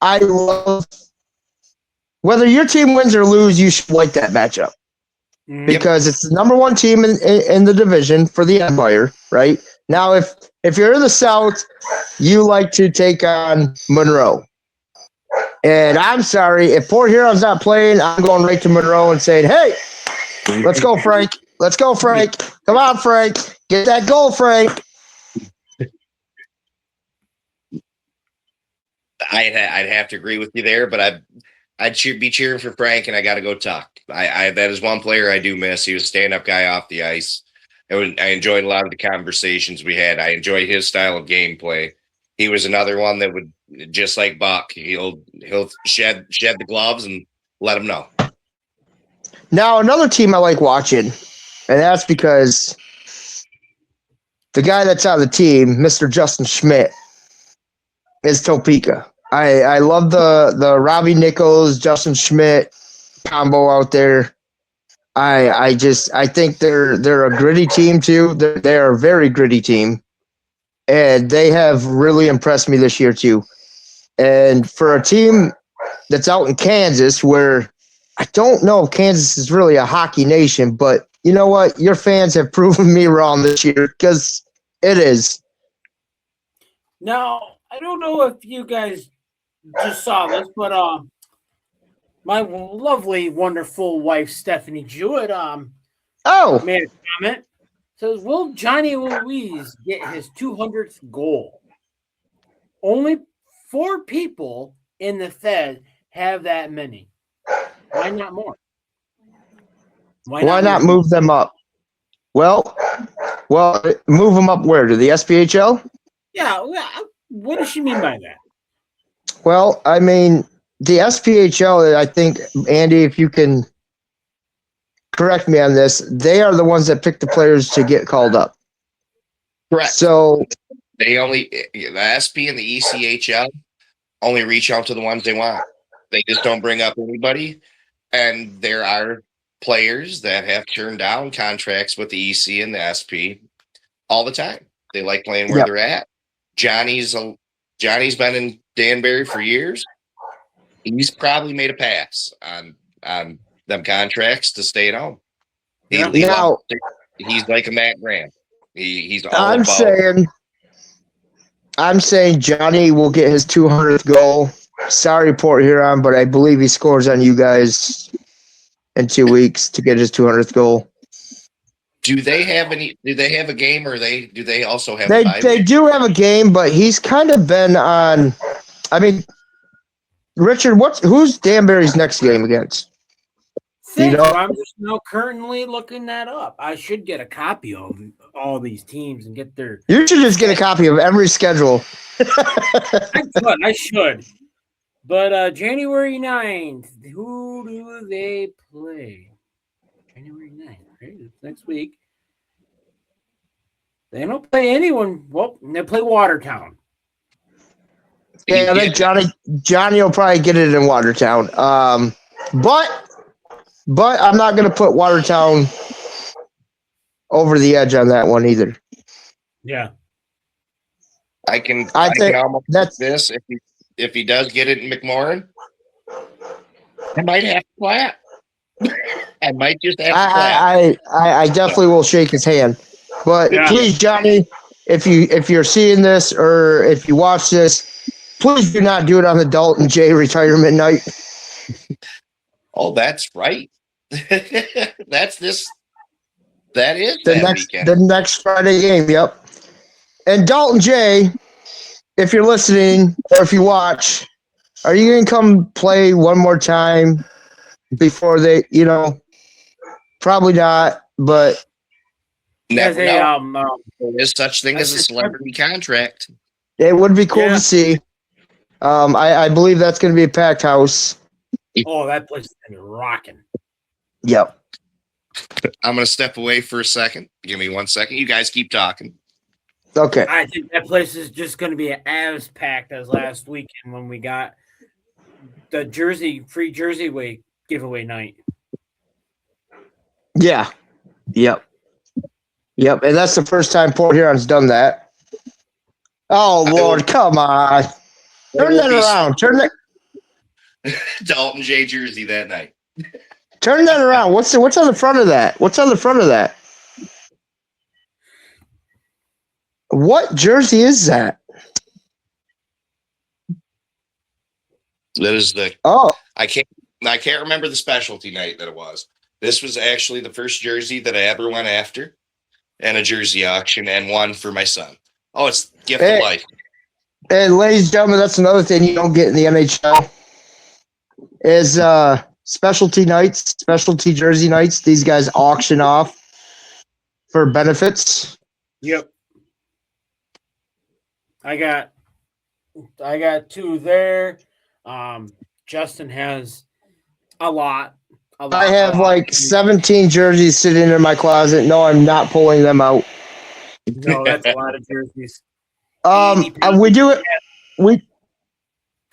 I love whether your team wins or lose, you should like that matchup. Because it's the number one team in the division for the Empire, right? Now, if you're in the South, you like to take on Monroe. And I'm sorry, if Port Huron's not playing, I'm going right to Monroe and saying, hey, let's go, Frank. Let's go, Frank. Come on, Frank. Get that goal, Frank. I'd have to agree with you there, but I'd be cheering for Frank, and I got to go Tuck. That is one player I do miss. He was a stand-up guy off the ice. I enjoyed a lot of the conversations we had. I enjoy his style of gameplay. He was another one that would, just like Buck, he'll shed the gloves and let him know. Now, another team I like watching, and that's because the guy that's on the team, Mr. Justin Schmidt, is Topeka. I love the Robbie Nichols, Justin Schmidt combo out there. I think they're a gritty team too. They're a very gritty team, and they have really impressed me this year too. And for a team that's out in Kansas, where I don't know if Kansas is really a hockey nation, but you know what? Your fans have proven me wrong this year because it is. Now, I don't know if you guys just saw this, but my lovely, wonderful wife Stephanie Jewett made a comment. Says, "Will Johnny Louise get his 200th goal? Only 4 people in the Fed have that many. Why not more? Why not move them up? Well, move them up where? To the SPHL? Yeah. What does she mean by that? Well, I mean, the SPHL, I think, Andy, if you can correct me on this, they are the ones that pick the players to get called up. Correct. So the SP and the ECHL only reach out to the ones they want. They just don't bring up anybody. And there are players that have turned down contracts with the EC and the SP all the time. They like playing where they're at. Johnny's been in Danbury for years. He's probably made a pass on them contracts to stay at home. He's like a Matt Graham. He's all I'm saying Johnny will get his 200th goal. Sorry, Port Huron, but I believe he scores on you guys in 2 weeks to get his 200th goal. Do they have a game, or do they also have? They do have a game, but he's kind of been on. I mean, Richard, who's Danbury's next game against? I'm just now currently looking that up. I should get a copy of all these teams and get their. You should just get a copy of every schedule. I should. But January 9th, who do they play? January 9th, right? It's next week. They don't play anyone. Well, they play Watertown. Yeah, I think Johnny will probably get it in Watertown. But I'm not going to put Watertown over the edge on that one either. Yeah. I can think almost that's this if he does get it in McMorran. I might have to clap. I might just have to clap. I definitely will shake his hand. But Yeah. please, Johnny, if you're seeing this or if you watch this, please do not do it on the Dalton J retirement night. Oh, that's right. That's this. That is The that next weekend. the next Friday game. Yep. And Dalton J, if you're listening or if you watch, are you gonna come play one more time before they? Probably not. But As Never a know. There is such thing as a celebrity contract. it would be cool Yeah. to see. I believe that's going to be a packed house. oh, that place is gonna be rocking. Yep. I'm going to step away for a second. Give me 1 second. You guys keep talking. Okay. I think that place is just gonna be as packed as last weekend when we got the free jersey giveaway night. Yeah. Yep. Yep. And that's the first time Port Huron's done that. Oh Lord, come on. Turn that around. Turn Dalton J jersey that night. that around. What's on the front of that? What's on the front of that? What jersey is that? That is the Oh, I can't remember the specialty night that it was. This was actually the first jersey that I ever went after and a jersey auction and one for my son. Oh, it's gift Hey. of life. and ladies and gentlemen, that's another thing you don't get in the NHL is specialty nights, specialty jersey nights. These guys auction off for benefits. Yep. I got two there. Justin has a lot. I have like 17 jerseys sitting in my closet. No, I'm not pulling them out. No, that's a lot of jerseys.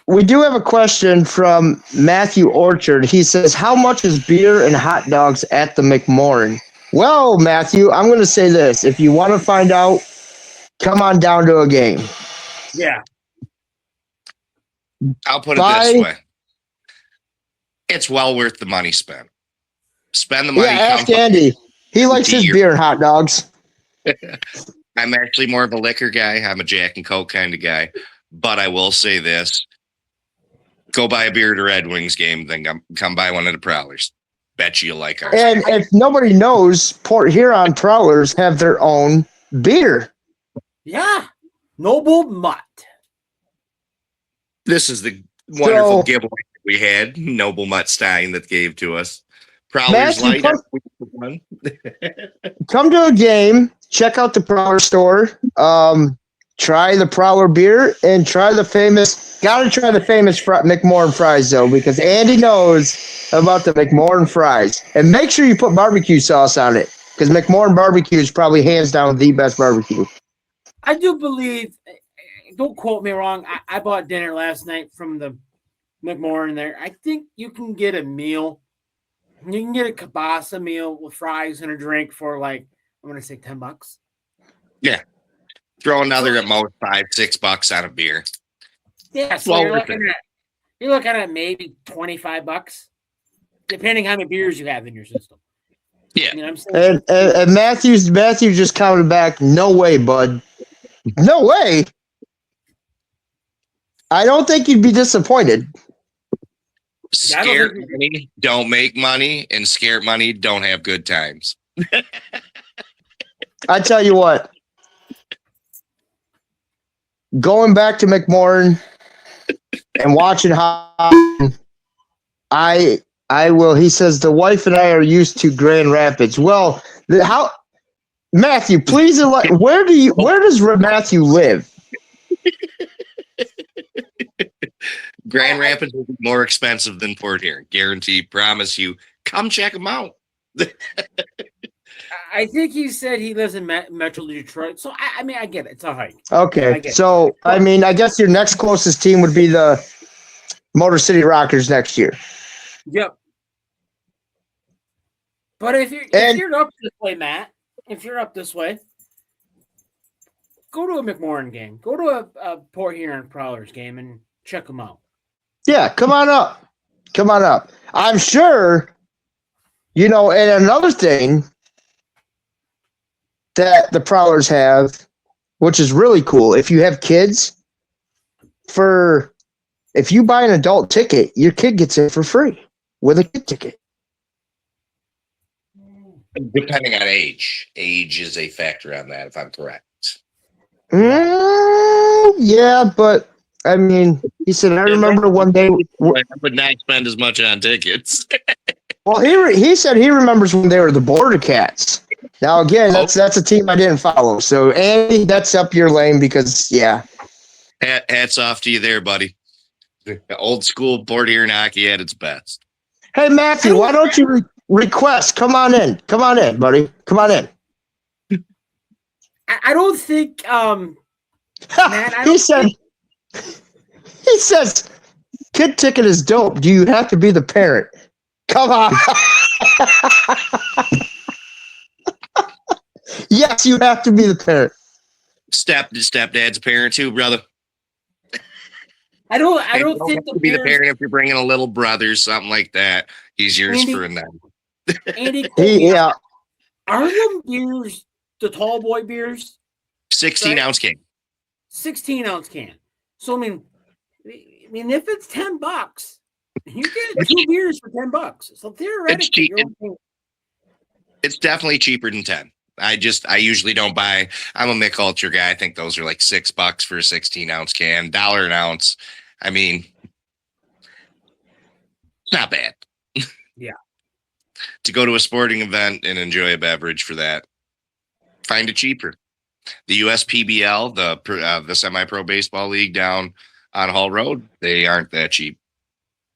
We do have a question from Matthew Orchard. He says, "How much is beer and hot dogs at the McMorran?" Well, Matthew, I'm going to say this: if you want to find out, come on down to a game. Yeah. I'll put it this way. It's well worth the money spent. Spend the money. Yeah, ask Andy. He likes his beer and hot dogs. I'm actually more of a liquor guy. I'm a Jack and Coke kind of guy. But I will say this. Go buy a beer at a Red Wings game, then come buy one of the Prowlers. Bet you'll like ours. And if nobody knows, Port Huron Prowlers have their own beer. Yeah. Noble Mutt. This is the wonderful giveaway we had. Noble Mutt Stein that gave to us. Prowlers Matthew, Light. Come to a game. Check out the Prowler store. Try the Prowler beer and try the famous. Gotta try the famous McMorran fries though, because Andy knows about the McMorran fries. And make sure you put barbecue sauce on it, because McMorran barbecue is probably hands down the best barbecue. I do believe. Don't quote me wrong. I bought dinner last night from the McMorran there. I think you can get a meal. You can get a kielbasa meal with fries and a drink for like, I'm going to say $10. Yeah. Throw another at most $5-6 on a beer. Yeah, so you're looking at maybe $25, depending how many beers you have in your system. Yeah. You know what I'm saying? And Matthew just counted back. No way, bud. No way. I don't think you'd be disappointed. Scared money don't make money, and scared money don't have good times. I tell you what. Going back to McMorran and watching how I will. He says the wife and I are used to Grand Rapids. Well, Matthew, please, where does Matthew live? Grand Rapids will be more expensive than Port Huron. Guarantee, promise you. Come check them out. I think he said he lives in Metro Detroit. So, I mean, I get it. It's a hike. Okay. So, I mean, I guess your next closest team would be the Motor City Rockers next year. Yep. But if you're up this way, Matt, if you're up this way, go to a McMorran game. Go to a Port Huron Prowlers game and check them out. Yeah, come on up. Come on up. I'm sure, and another thing that the Prowlers have, which is really cool, if you have kids, if you buy an adult ticket, your kid gets in for free with a kid ticket. Depending on age. Age is a factor on that, if I'm correct. Yeah, but I mean, he said, I remember one day. But not spend as much on tickets. Well, he said he remembers when they were the Border Cats. Now, again, that's a team I didn't follow. So, Andy, that's up your lane because, yeah. Hats off to you there, buddy. Old school Port Huron hockey at its best. Hey, Matthew, why don't you request? Come on in. Come on in, buddy. Come on in. I don't think, man, he says, kid ticket is dope. Do you have to be the parent? Come on. Yes, you have to be the parent. Stepdad's a parent too, brother. I don't think the parent, if you're bringing a little brother, something like that. He's yours Andy, for a night. Andy, yeah. Are them beers the tall boy beers? 16-ounce can. 16-ounce can. So I mean, if it's $10, you get 2 beers for $10. So theoretically, it's definitely cheaper than 10. I usually don't buy. I'm a Mick Ultra guy. I think those are like $6 for a 16-ounce can, $1 an ounce. I mean, it's not bad. Yeah. To go to a sporting event and enjoy a beverage for that, find it cheaper. The USPBL, the semi-pro baseball league down on Hall Road, they aren't that cheap,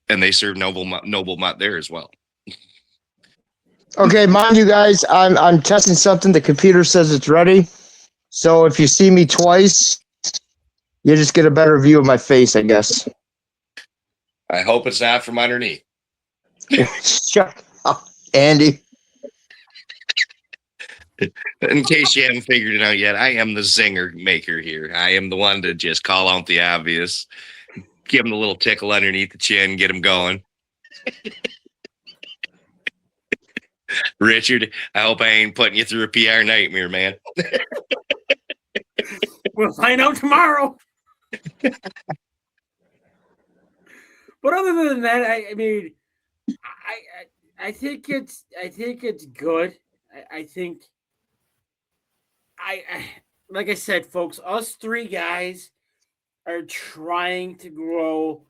and they serve Noble Mutt there as well. Okay, mind you guys, I'm testing something. The computer says it's ready. So if you see me twice, you just get a better view of my face, I guess. I hope it's not from underneath. Shut up, Andy. In case you haven't figured it out yet, I am the zinger maker here. I am the one to just call out the obvious, give him a little tickle underneath the chin, get him going. Richard, I hope I ain't putting you through a PR nightmare, man. We'll find out tomorrow. But other than that, I mean, I think it's good. I think like I said, folks, us 3 guys are trying to grow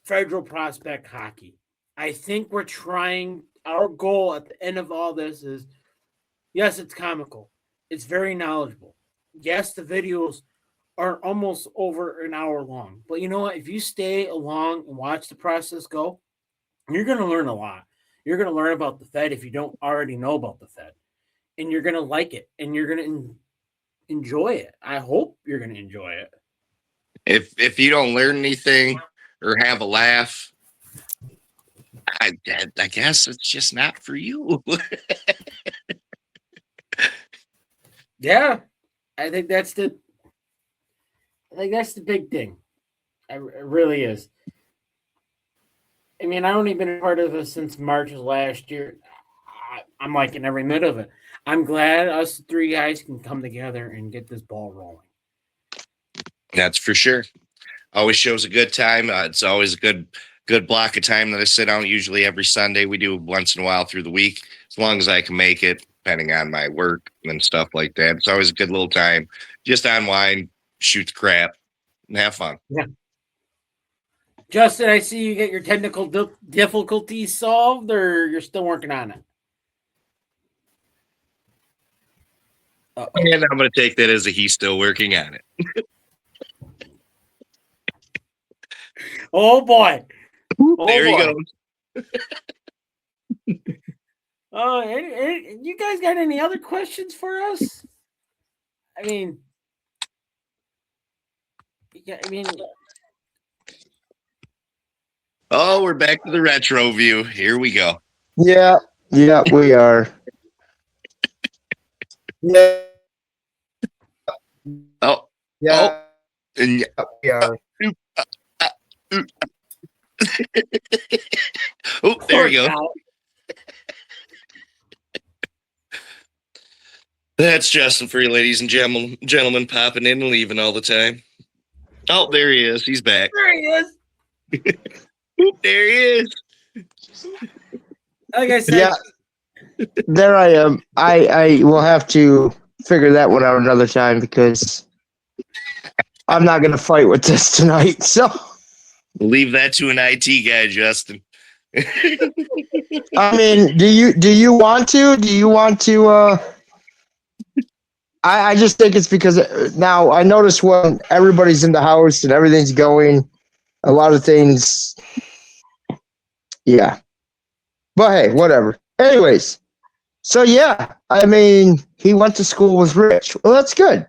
Federal Prospect hockey. I think we're trying. Our goal at the end of all this is, yes, it's comical. It's very knowledgeable. Yes, the videos are almost over an hour long. But you know what? If you stay along and watch the process go, you're going to learn a lot. You're going to learn about the Fed if you don't already know about the Fed. And you're going to like it. And you're going to enjoy it. I hope you're going to enjoy it. If you don't learn anything or have a laugh, I guess it's just not for you. Yeah, I think that's the big thing. It really is. I mean, I've only been a part of this since March of last year. I'm liking every minute of it. I'm glad us 3 guys can come together and get this ball rolling. That's for sure. Always shows a good time. It's always a good block of time that I sit down. Usually every Sunday. We do once in a while through the week, as long as I can make it, depending on my work and stuff like that. It's always a good little time. Just unwind, shoot the crap, and have fun. Yeah. Justin, I see you get your technical difficulties solved, or you're still working on it? And I'm going to take that as he's still working on it. Oh, boy. There he goes. You guys got any other questions for us? I mean, Oh, we're back to the retro view. Here we go. Yeah, we are. Yeah. Oh, Yeah. and We are. Oh, there you go. Out. That's Justin for you, ladies and gentlemen, popping in and leaving all the time. Oh, there he is. He's back. There he is. Oop, there he is. Like I said, Yeah, there I am. I will have to figure that one out another time because I'm not going to fight with this tonight. So, Leave that to an IT guy, Justin. I mean, do you want to? Do you want to? I just think it's because now I notice when everybody's in the house and everything's going, a lot of things. Yeah. But hey, whatever. Anyways, so yeah, I mean, he went to school with Rich. Well, that's good.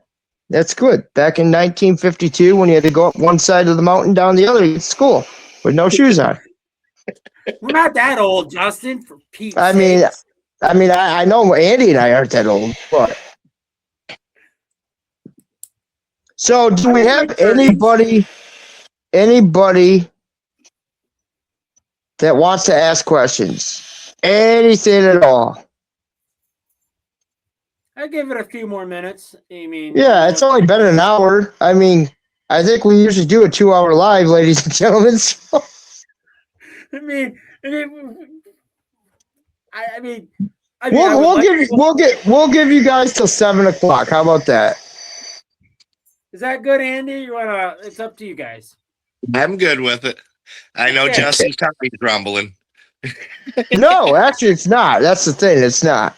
That's good. Back in 1952, when you had to go up one side of the mountain, down the other, to get to school with no shoes on. we're not that old, Justin. For Pete's I mean, sakes. I know Andy and I aren't that old, but. So, do we have anybody that wants to ask questions? Anything at all? I give it a few more minutes. I mean, Yeah, it's only been an hour. I mean, I think we usually do a 2-hour live, ladies and gentlemen. So. I mean, We'll give you guys till 7:00. How about that? Is that good, Andy? You wanna? It's up to you guys. I'm good with it. I know Okay. Justin's tummy's grumbling. No, actually, it's not. That's the thing. It's not.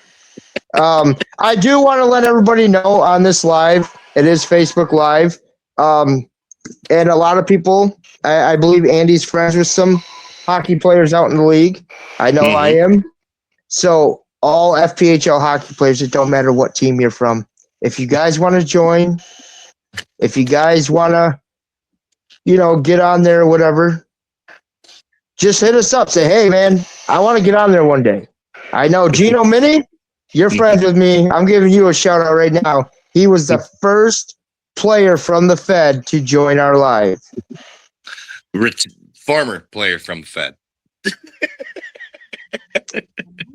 I do want to let everybody know on this live. It is Facebook Live, and a lot of people. I believe Andy's friends with some hockey players out in the league. I know I am. So all FPHL hockey players, it don't matter what team you're from. If you guys want to join, if you guys want to, get on there or whatever, just hit us up. Say, hey, man, I want to get on there one day. I know Gino Mini, you're friends with me. I'm giving you a shout out right now. He was the first player from the Fed to join our live. Former player from the Fed.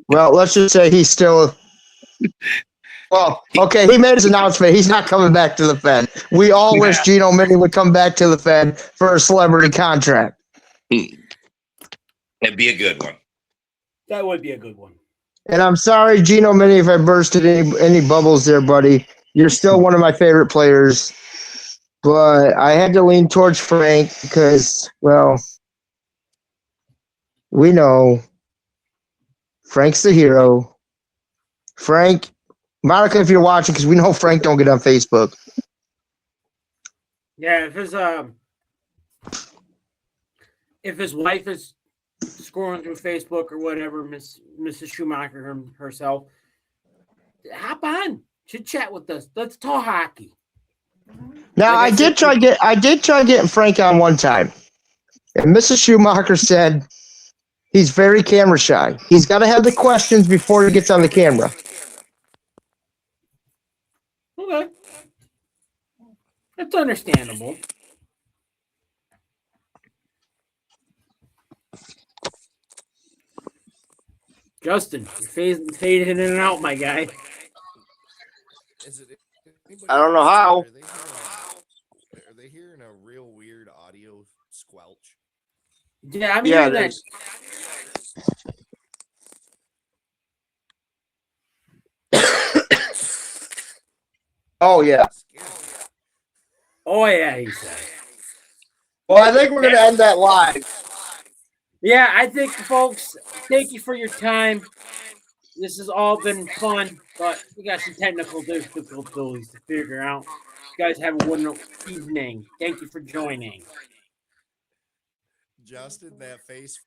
Well, let's just say he's still. Well, okay, he made his announcement. He's not coming back to the Fed. We all wish Gino Mini would come back to the Fed for a celebrity contract. That'd be a good one. That would be a good one. And I'm sorry, Gino Mini, if I bursted any bubbles there, buddy. You're still one of my favorite players. But I had to lean towards Frank because, well, we know Frank's the hero. Frank, Monica, if you're watching, because we know Frank don't get on Facebook. Yeah, if his wife is scrolling through Facebook or whatever, Mrs. Schumacher herself, hop on, chit chat with us. Let's talk hockey. Now, Like I did try getting Frank on one time, and Mrs. Schumacher said he's very camera shy. He's got to have the questions before he gets on the camera. Okay, that's understandable. Justin, you're fading in and out, my guy. I don't know how. Are they hearing a real weird audio squelch? Yeah, I'm Yeah, hearing that. there's- Oh, yeah. Oh yeah, he said. Well, I think we're going to end that live. Yeah, I think, folks, thank you for your time. This has all been fun, but we got some technical difficulties to figure out. You guys have a wonderful evening. Thank you for joining. Justin, that face